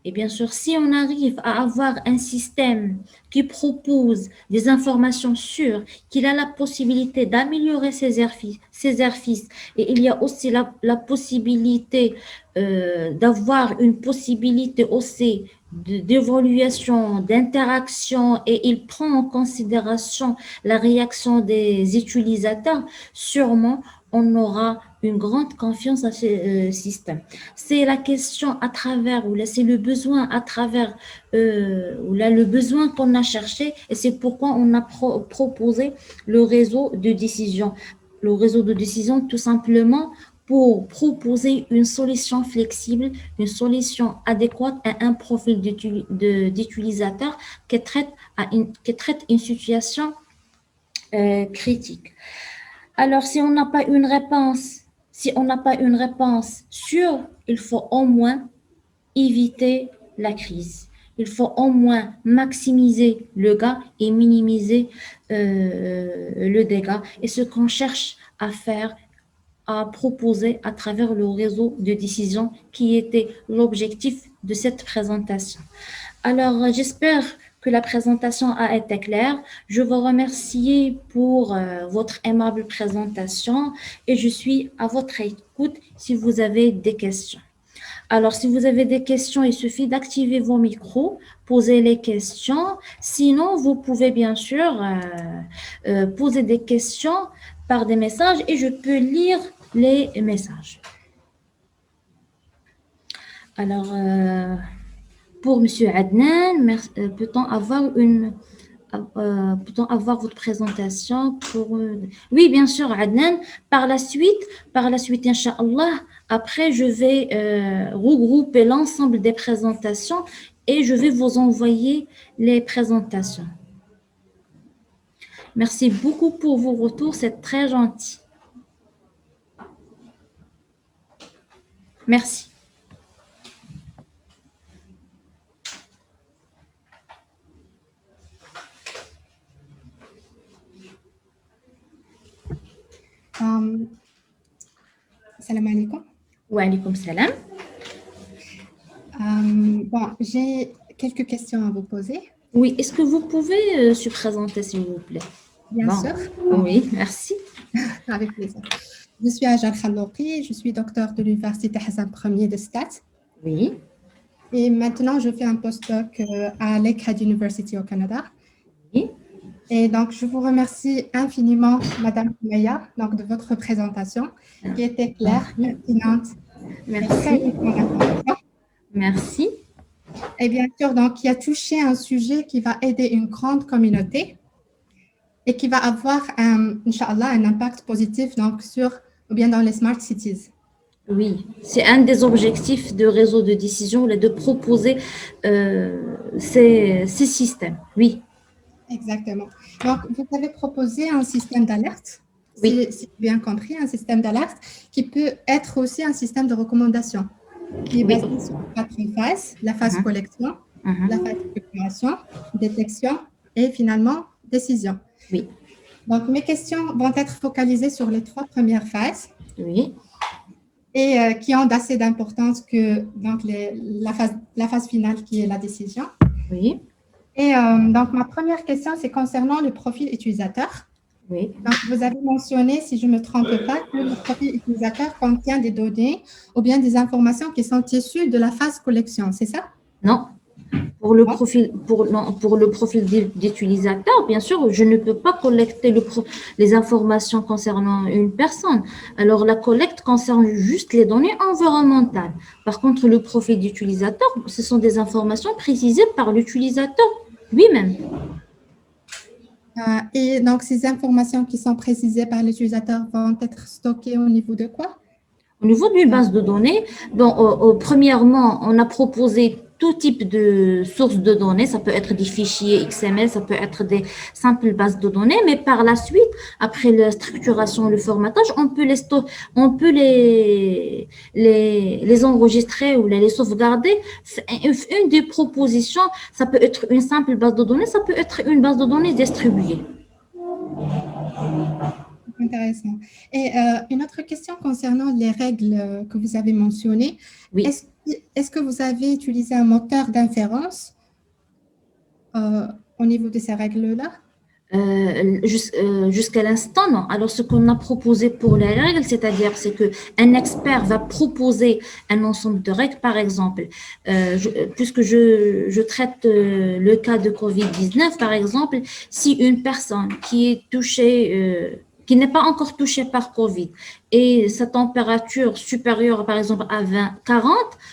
et bien sûr, si on arrive à avoir un système qui propose des informations sûres, qu'il a la possibilité d'améliorer ses exercices, et il y a aussi la possibilité d'avoir une possibilité aussi d'évaluation, d'interaction, et il prend en considération la réaction des utilisateurs, sûrement on aura une grande confiance à ce système. C'est la question à travers, ou là, c'est le besoin à travers, ou là, le besoin qu'on a cherché, et c'est pourquoi on a proposé le réseau de décision. Le réseau de décision, tout simplement, pour proposer une solution flexible, une solution adéquate à un profil d'utilisateur qui traite une situation critique. Alors, si on n'a pas une réponse sûre, il faut au moins éviter la crise. Il faut au moins maximiser le gain et minimiser le dégât. Et ce qu'on cherche à faire, à proposer à travers le réseau de décision qui était l'objectif de cette présentation. Alors, j'espère que la présentation a été claire. Je vous remercie pour votre aimable présentation et je suis à votre écoute si vous avez des questions. Alors, si vous avez des questions, il suffit d'activer vos micros, poser les questions. Sinon, vous pouvez bien sûr poser des questions par des messages et je peux lire les messages. Alors, pour Monsieur Adnan, peut-on avoir une peut-on avoir votre présentation pour... Oui, bien sûr, Adnan. Par la suite, Inch'Allah, après, je vais regrouper l'ensemble des présentations et je vais vous envoyer les présentations. Merci beaucoup pour vos retours, c'est très gentil. Merci. Salam alaikum. Wa alaikum salam. Bon, j'ai quelques questions à vous poser. Oui, est-ce que vous pouvez se présenter, s'il vous plaît? Bien sûr. Oui, merci. Avec plaisir. Je suis Ajal Khallouqi, je suis docteur de l'Université Hassan Ier de Stats. Oui. Et maintenant, je fais un postdoc à Lakehead University au Canada. Oui. Et donc, je vous remercie infiniment, Madame Maya, donc, de votre présentation, qui était claire, pertinente. Merci. Merci. Et bien sûr, donc, qui a touché un sujet qui va aider une grande communauté et qui va avoir, Inch'Allah, un impact positif donc, ou bien dans les smart cities. Oui, c'est un des objectifs de réseau de décision, de proposer ces systèmes. Oui. Exactement. Donc, vous avez proposé un système d'alerte, oui. si j'ai bien compris, un système d'alerte qui peut être aussi un système de recommandation, qui est basé sur 4 phases, la phase collection, la phase préparation, détection et finalement décision. Oui. Donc, mes questions vont être focalisées sur les 3 premières phases. Oui. Et qui ont assez d'importance que donc, la phase finale qui est la décision. Oui. Et donc, ma première question, c'est concernant le profil utilisateur. Oui. Donc, vous avez mentionné, si je ne me trompe pas, que le profil utilisateur contient des données ou bien des informations qui sont issues de la phase collection, c'est ça? Non. Pour le profil d'utilisateur, bien sûr, je ne peux pas collecter les informations concernant une personne. Alors, la collecte concerne juste les données environnementales. Par contre, le profil d'utilisateur, ce sont des informations précisées par l'utilisateur lui-même. Et donc, ces informations qui sont précisées par l'utilisateur vont être stockées au niveau de quoi? Au niveau d'une base de données, premièrement, on a proposé tout type de sources de données. Ça peut être des fichiers XML, ça peut être des simples bases de données, mais par la suite, après la structuration, le formatage, on peut les enregistrer ou les sauvegarder. Une des propositions, ça peut être une simple base de données, ça peut être une base de données distribuée. Intéressant. Et une autre question concernant les règles que vous avez mentionnées. Oui. Est-ce que vous avez utilisé un moteur d'inférence au niveau de ces règles-là? Jusqu'à l'instant, non. Alors, ce qu'on a proposé pour les règles, c'est qu'un expert va proposer un ensemble de règles, par exemple, puisque je traite le cas de COVID-19, par exemple, si une personne qui est touchée, qui n'est pas encore touchée par Covid et sa température supérieure, par exemple, à 40,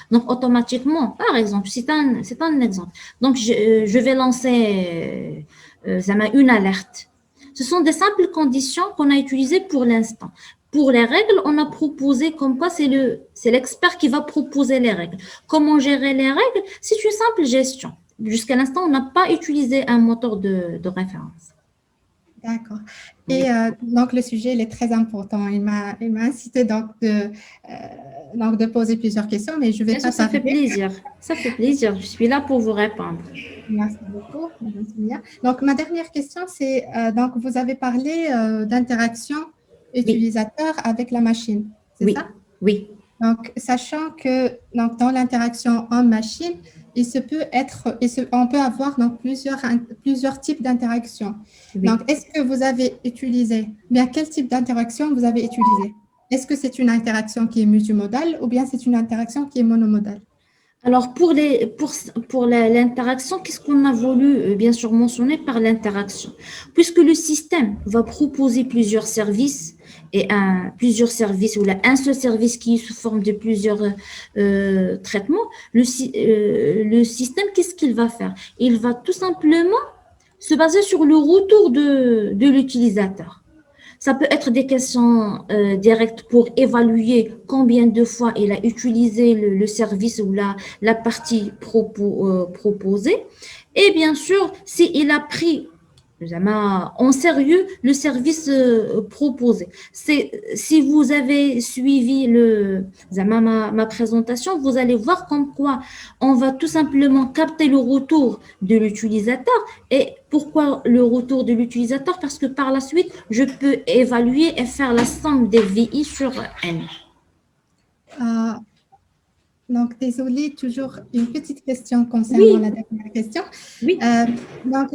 donc automatiquement, par exemple, c'est un exemple. Donc, je vais lancer une alerte. Ce sont des simples conditions qu'on a utilisées pour l'instant. Pour les règles, on a proposé comme quoi c'est l'expert qui va proposer les règles. Comment gérer les règles? C'est une simple gestion. Jusqu'à l'instant, on n'a pas utilisé un moteur de référence. D'accord. Et donc, le sujet, il est très important. Il m'a incité donc de poser plusieurs questions, mais je vais pas ça fait plaisir. Ça fait plaisir. Je suis là pour vous répondre. Merci beaucoup, Madame Soumia. Donc, ma dernière question, c'est, donc, vous avez parlé d'interaction utilisateur avec la machine, c'est ça? Oui. Donc, sachant que donc, dans l'interaction homme-machine, on peut avoir donc, plusieurs types d'interactions. Oui. Donc, est-ce que vous avez utilisé, bien quel type d'interaction vous avez utilisé? Est-ce que c'est une interaction qui est multimodale ou bien c'est une interaction qui est monomodale? Alors, pour l'interaction, qu'est-ce qu'on a voulu bien sûr mentionner par l'interaction? Puisque le système va proposer plusieurs services et plusieurs services ou un seul service qui est sous forme de plusieurs traitements, le système, qu'est-ce qu'il va faire? Il va tout simplement se baser sur le retour de l'utilisateur. Ça peut être des questions directes pour évaluer combien de fois il a utilisé le service ou la partie proposée. Et bien sûr, s'il a pris en sérieux le service proposé. Si vous avez suivi ma présentation, vous allez voir comme quoi on va tout simplement capter le retour de l'utilisateur. Et pourquoi le retour de l'utilisateur? Parce que par la suite, je peux évaluer et faire la somme des VI sur N. Euh, donc, désolée, toujours une petite question concernant Oui, la dernière question. oui. Euh, donc,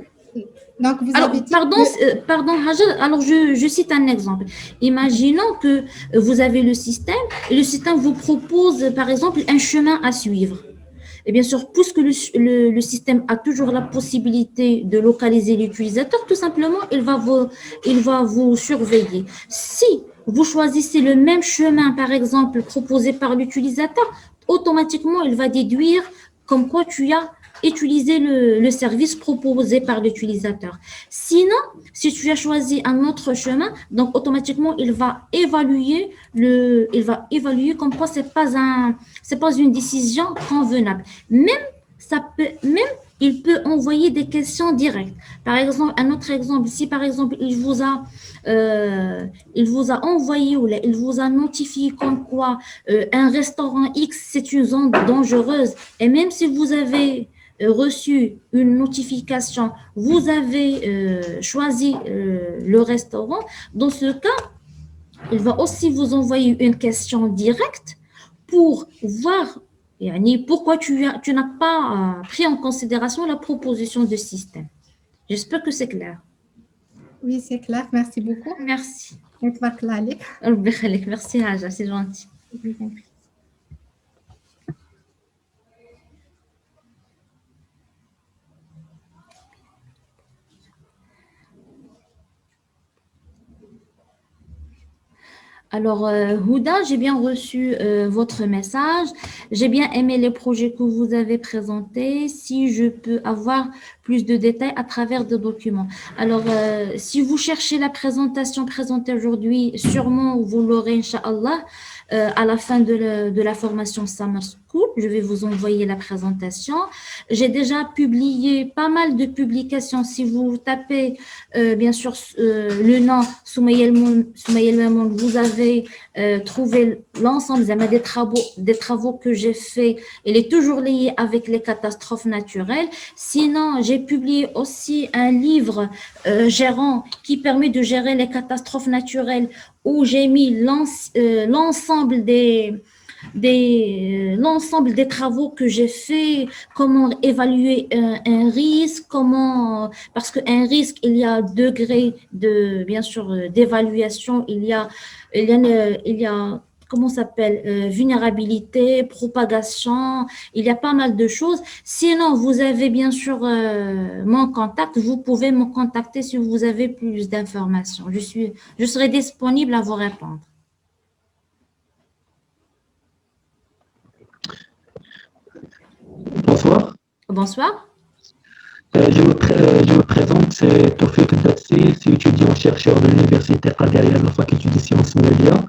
donc, vous Alors, avez dit pardon, que... pardon, Hajar, alors je cite un exemple. Imaginons que vous avez le système et le système vous propose, par exemple, un chemin à suivre. Et bien sûr, puisque le système a toujours la possibilité de localiser l'utilisateur, tout simplement, il va vous surveiller. Si vous choisissez le même chemin, par exemple, proposé par l'utilisateur, automatiquement, il va déduire comme quoi tu as utilisé le service proposé par l'utilisateur. Sinon, si tu as choisi un autre chemin, donc automatiquement, il va évaluer comme quoi c'est pas une décision convenable. Même il peut envoyer des questions directes. Par exemple, un autre exemple, si par exemple il vous a envoyé ou il vous a notifié comme quoi un restaurant X c'est une zone dangereuse, et même si vous avez reçu une notification, vous avez choisi le restaurant, dans ce cas, il va aussi vous envoyer une question directe pour voir pourquoi tu n'as pas pris en considération la proposition de système. J'espère que c'est clair. Oui, c'est clair. Merci beaucoup. Merci. Merci, Haja, c'est gentil. Alors, Houda, j'ai bien reçu votre message. J'ai bien aimé les projets que vous avez présentés. Si je peux avoir plus de détails à travers des documents. Alors, si vous cherchez la présentation présentée aujourd'hui, sûrement vous l'aurez, Inch'Allah, à la fin de la formation Summer School. Je vais vous envoyer la présentation. J'ai déjà publié pas mal de publications. Si vous tapez, bien sûr, le nom Soumaïa El Mamoun, vous avez trouvé l'ensemble des travaux que j'ai faits. Il est toujours lié avec les catastrophes naturelles. Sinon, j'ai publié aussi un livre gérant qui permet de gérer les catastrophes naturelles où j'ai mis l'ensemble l'ensemble des travaux que j'ai fait, comment évaluer un risque, parce qu'un risque, il y a degré bien sûr, d'évaluation, il y a comment s'appelle, vulnérabilité, propagation, il y a pas mal de choses. Sinon, vous avez bien sûr mon contact, vous pouvez me contacter si vous avez plus d'informations. Je serai disponible à vous répondre. Bonsoir. Bonsoir. Je me présente, c'est Tofik Dassi, c'est étudiant-chercheur de l'Université Agaïa de la faculté des sciences médias.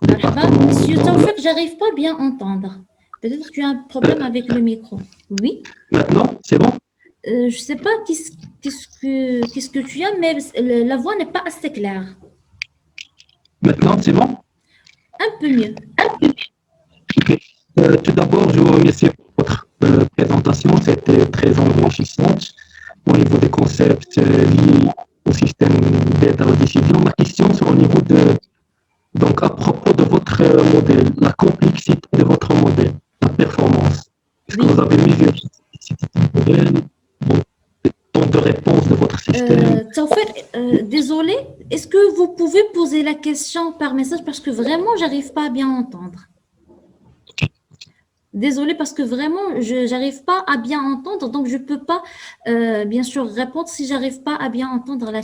Monsieur Tawfiq, j'arrive pas bien à entendre. Peut-être que tu as un problème avec le micro. Oui. Maintenant, c'est bon? Je sais pas qu'est-ce que tu as, mais la voix n'est pas assez claire. Maintenant, c'est bon? Un peu mieux. Ok. Tout d'abord, je vous remercie pour votre présentation. C'était très enrichissante au niveau des concepts liés au système d'aide à la décision. Ma question, c'est au niveau donc à propos de votre modèle, la complexité de votre modèle, la performance. Est-ce que vous avez mesuré la complexité du modèle, le temps de réponse de votre système? Tawfiq, désolé, est-ce que vous pouvez poser la question par message parce que vraiment, j'arrive pas à bien entendre. Désolée parce que vraiment, je n'arrive pas à bien entendre, donc je ne peux pas, bien sûr, répondre si j'arrive pas à bien entendre la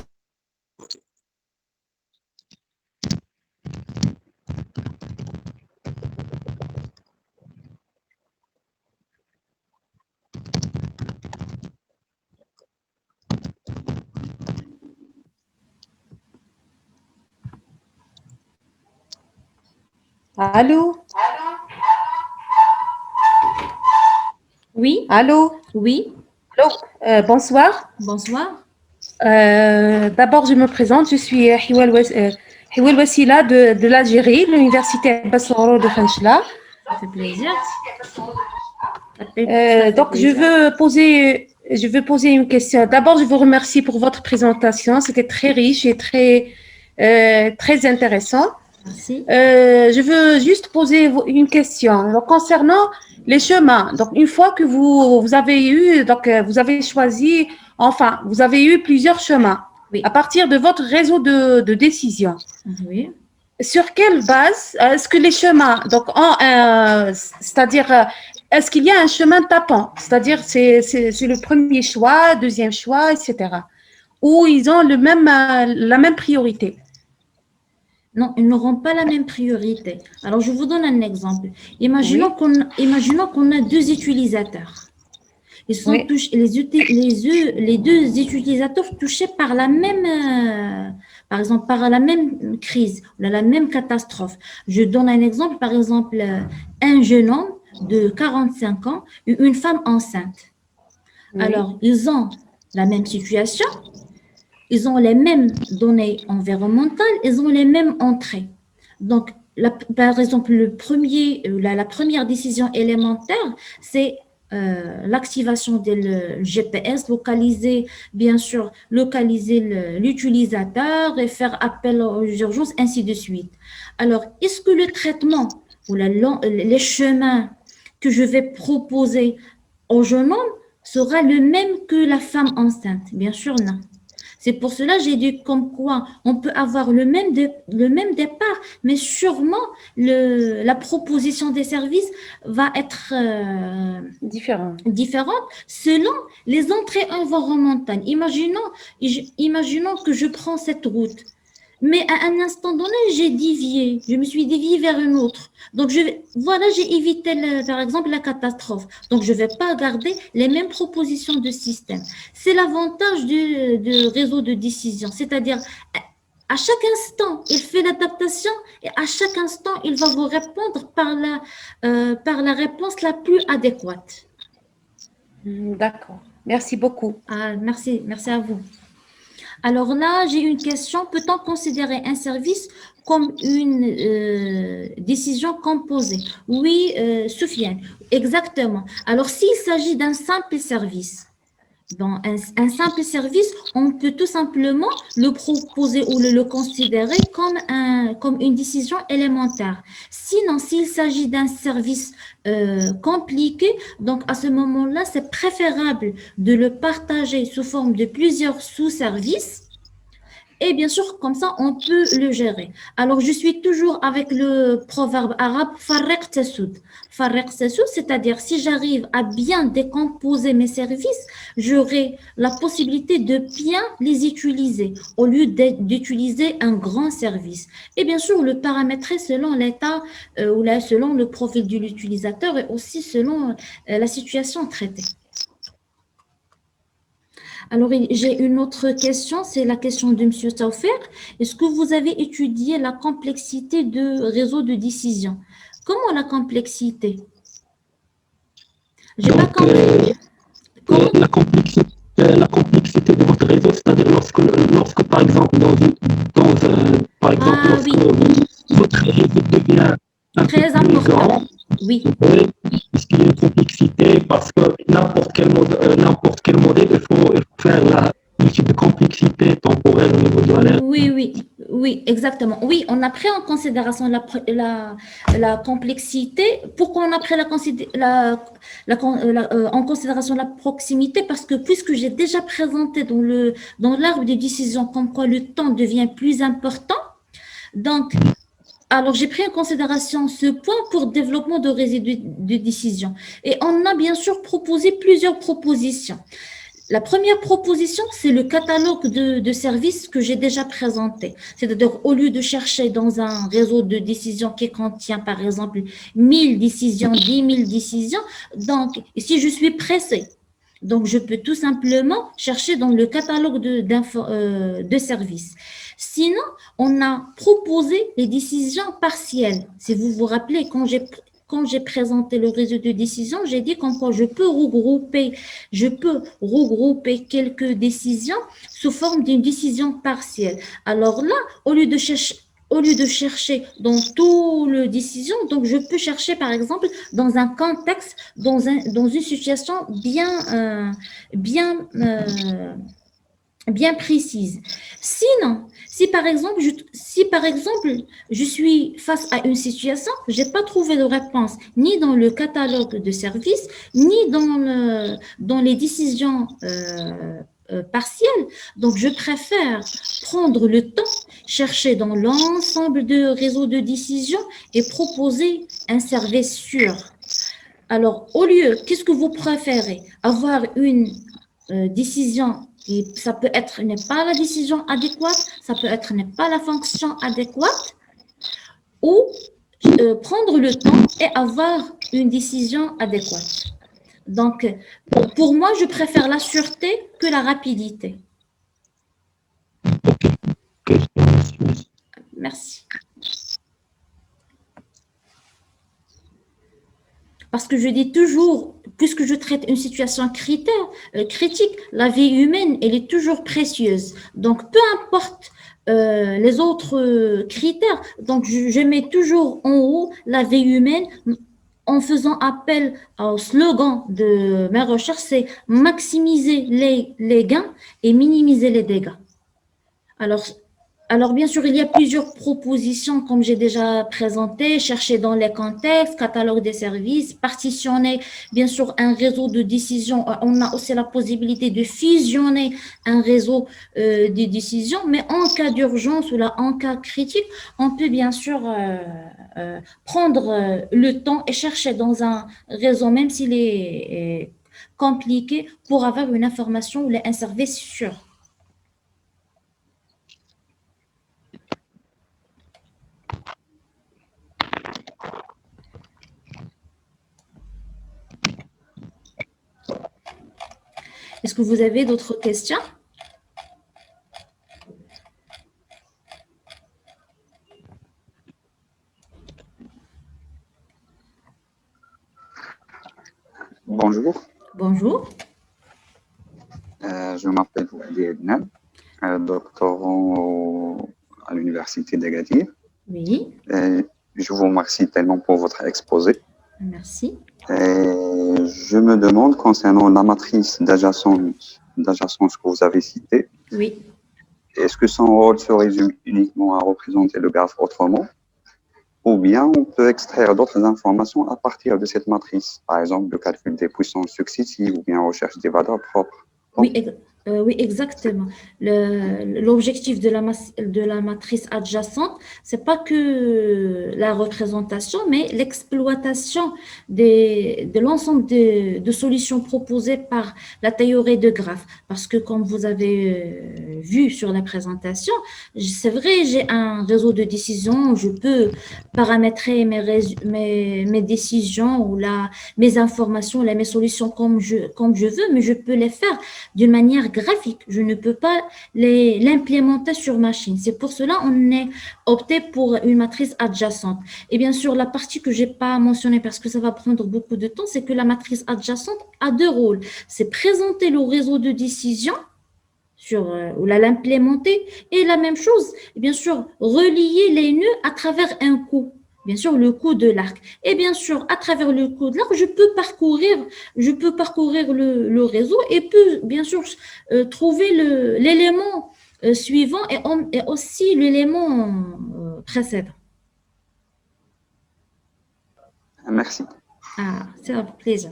Allô? Oui, Allô? oui, Allô? Bonsoir. bonsoir. D'abord, je me présente. Je suis Hiwal Wassila de l'Algérie, l'université Abbas Soro de Khanchla. Ça fait plaisir. Donc, je veux poser une question. D'abord, je vous remercie pour votre présentation. C'était très riche et très intéressant. Merci. Je veux juste poser une question. Donc, concernant les chemins, donc une fois que vous avez eu, donc vous avez choisi, enfin, vous avez eu plusieurs chemins Oui. à partir de votre réseau de décision. Oui. Sur quelle base est-ce que les chemins, donc, c'est-à-dire, est-ce qu'il y a un chemin tapant, c'est-à-dire c'est le premier choix, deuxième choix, etc. Ou ils ont la même priorité? Non, ils n'auront pas la même priorité. Alors, je vous donne un exemple. Oui. Imaginons qu'on a deux utilisateurs. Ils sont Oui. les deux utilisateurs touchés par la même, par exemple, par la même crise, la même catastrophe. Je donne un exemple, par exemple, un jeune homme de 45 ans et une femme enceinte. Oui. Alors, ils ont la même situation, ils ont les mêmes données environnementales, ils ont les mêmes entrées. Donc, par exemple, la première décision élémentaire, c'est l'activation du GPS, bien sûr, localiser l'utilisateur et faire appel aux urgences, ainsi de suite. Alors, est-ce que le traitement ou les chemins que je vais proposer au jeune homme sera le même que la femme enceinte? Bien sûr, non. C'est pour cela que j'ai dit comme quoi on peut avoir le même départ, mais sûrement la proposition des services va être différente selon les entrées environnementales. Imaginons que je prends cette route. Mais à un instant donné, je me suis déviée vers une autre. Donc, j'ai évité, par exemple, la catastrophe. Donc, je ne vais pas garder les mêmes propositions de système. C'est l'avantage du réseau de décision. C'est-à-dire, à chaque instant, il fait l'adaptation et à chaque instant, il va vous répondre par la réponse la plus adéquate. D'accord. Merci beaucoup. Merci à vous. Alors là, j'ai une question. Peut-on considérer un service comme une décision composée? Oui, Soufiane, exactement. Alors, s'il s'agit d'un simple service, un simple service, on peut tout simplement le proposer ou le considérer comme une décision élémentaire. Sinon, s'il s'agit d'un service compliqué, donc à ce moment-là, c'est préférable de le partager sous forme de plusieurs sous-services. Et bien sûr, comme ça, on peut le gérer. Alors, je suis toujours avec le proverbe arabe Farraq Tassoud. Farraq Tassoud, c'est-à-dire si j'arrive à bien décomposer mes services, j'aurai la possibilité de bien les utiliser au lieu d'utiliser un grand service. Et bien sûr, le paramétrer selon l'état ou selon le profil de l'utilisateur et aussi selon la situation traitée. Alors, j'ai une autre question, c'est la question de M. Taufer. Est-ce que vous avez étudié la complexité de réseau de décision? Comment la complexité? J'ai pas compris. La complexité de votre réseau, c'est-à-dire lorsque par exemple, votre réseau devient un peu Très plus important. grand, Oui. Est-ce qu'il y a une complexité parce que n'importe quel modèle, il faut faire l'étude de complexité temporelle au niveau de l'alerte. Oui, exactement. Oui, on a pris en considération la complexité. Pourquoi on a pris en considération la proximité? Parce que puisque j'ai déjà présenté dans l'arbre de décision comme quoi le temps devient plus important, donc alors, j'ai pris en considération ce point pour développement de réseau de décision. Et on a bien sûr proposé plusieurs propositions. La première proposition, c'est le catalogue de services que j'ai déjà présenté. C'est-à-dire, au lieu de chercher dans un réseau de décision qui contient, par exemple, 1000 décisions, 10 000 décisions, donc, si je suis pressée, Donc, je peux tout simplement chercher dans le catalogue de services. Sinon, on a proposé les décisions partielles. Si vous vous rappelez, quand j'ai présenté le réseau de décision, j'ai dit qu'en quoi je peux regrouper quelques décisions sous forme d'une décision partielle. Alors là, au lieu de chercher dans tout le décision, donc je peux chercher par exemple dans un contexte, dans une situation bien précise. Sinon, si par exemple je suis face à une situation, je n'ai pas trouvé de réponse ni dans le catalogue de services, ni dans les décisions partielles. Donc, je préfère prendre le temps, chercher dans l'ensemble de réseaux de décision et proposer un service sûr. Alors, au lieu, qu'est-ce que vous préférez? Avoir une décision qui, ça peut être n'est pas la décision adéquate, ça peut être n'est pas la fonction adéquate, ou prendre le temps et avoir une décision adéquate. Donc, pour moi, je préfère la sûreté que la rapidité. Merci. Parce que je dis toujours, puisque je traite une situation critique, la vie humaine, elle est toujours précieuse. Donc, peu importe les autres critères, donc je mets toujours en haut la vie humaine en faisant appel au slogan de mes recherches, c'est maximiser les gains et minimiser les dégâts. Alors, bien sûr, il y a plusieurs propositions, comme j'ai déjà présenté, chercher dans les contextes, catalogue des services, partitionner, bien sûr, un réseau de décision. On a aussi la possibilité de fusionner un réseau de décisions, mais en cas d'urgence ou là, en cas critique, on peut bien sûr prendre le temps et chercher dans un réseau, même s'il est compliqué, pour avoir une information ou un service sûr. Est-ce que vous avez d'autres questions? Bonjour. Bonjour. Je m'appelle Wadi Ednan, doctorant à l'Université d'Agadir. Oui. Je vous remercie tellement pour votre exposé. Merci. Je me demande concernant la matrice d'adjacence que vous avez citée. Oui. Est-ce que son rôle se résume uniquement à représenter le graphe autrement? Ou bien on peut extraire d'autres informations à partir de cette matrice, par exemple le calcul des puissances successives ou bien recherche des valeurs propres. Oui, exactement. L'objectif de la matrice adjacente, c'est pas que la représentation, mais l'exploitation de l'ensemble de solutions proposées par la théorie de graphes. Parce que comme vous avez vu sur la présentation, c'est vrai, j'ai un réseau de décisions, je peux paramétrer mes décisions ou mes informations, mes solutions comme je veux, mais je peux les faire d'une manière graphique. Je ne peux pas l'implémenter sur machine. C'est pour cela qu'on est opté pour une matrice adjacente. Et bien sûr, la partie que je n'ai pas mentionnée parce que ça va prendre beaucoup de temps, c'est que la matrice adjacente a deux rôles. C'est présenter le réseau de décision ou l'implémenter et la même chose, et bien sûr, relier les nœuds à travers un coup. Bien sûr, le coup de l'arc. Et bien sûr, à travers le coup de l'arc, je peux parcourir le réseau et peux, bien sûr, trouver l'élément suivant et aussi l'élément précédent. Merci. Ah, c'est un plaisir.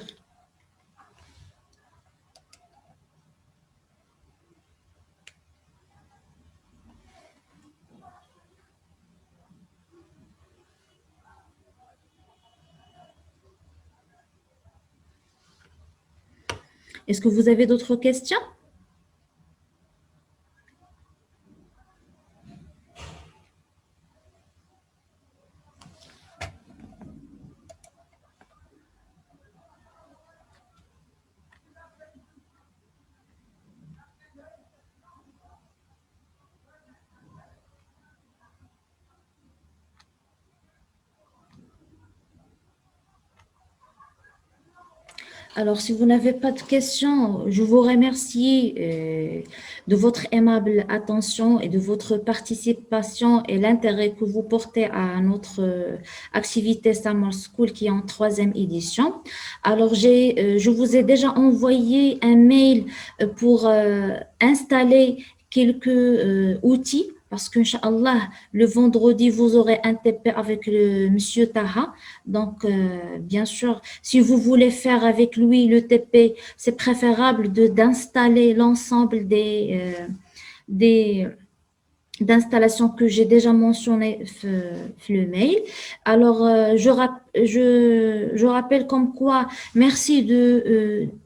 Est-ce que vous avez d'autres questions? Alors, si vous n'avez pas de questions, je vous remercie de votre aimable attention et de votre participation et l'intérêt que vous portez à notre activité Summer School qui est en 3e édition. Alors, je vous ai déjà envoyé un mail pour installer quelques outils parce qu'Inch'Allah, le vendredi, vous aurez un TP avec le monsieur Taha. Donc, bien sûr, si vous voulez faire avec lui le TP, c'est préférable d'installer l'ensemble des d'installations que j'ai déjà mentionnées le mail. Alors, je rappelle comme quoi, merci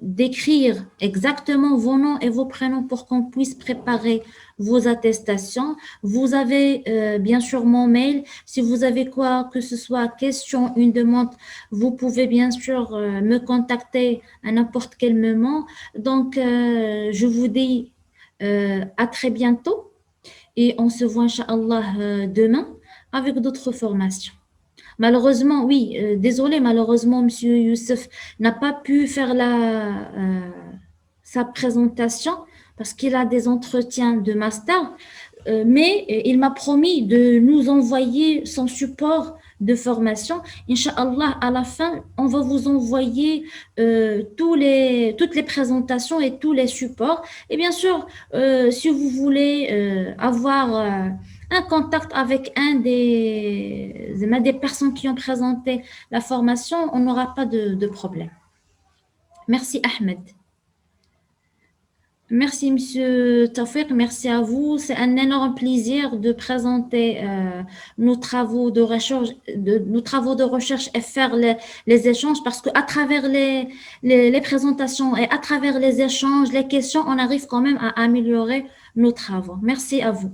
d'écrire exactement vos noms et vos prénoms pour qu'on puisse préparer vos attestations. Vous avez bien sûr mon mail. Si vous avez quoi que ce soit, question, une demande, vous pouvez bien sûr me contacter à n'importe quel moment. Donc, je vous dis à très bientôt et on se voit, Inch'Allah, demain avec d'autres formations. Malheureusement, oui, désolé, malheureusement, Monsieur Youssef n'a pas pu faire sa présentation parce qu'il a des entretiens de master, mais il m'a promis de nous envoyer son support de formation. Inch'Allah, à la fin, on va vous envoyer toutes les présentations et tous les supports. Et bien sûr, si vous voulez avoir un contact avec des personnes qui ont présenté la formation, on n'aura pas de problème. Merci Ahmed. Merci Monsieur Tawfiq, merci à vous. C'est un énorme plaisir de présenter nos travaux de recherche et faire les échanges parce qu'à travers les présentations et à travers les échanges, les questions, on arrive quand même à améliorer nos travaux. Merci à vous.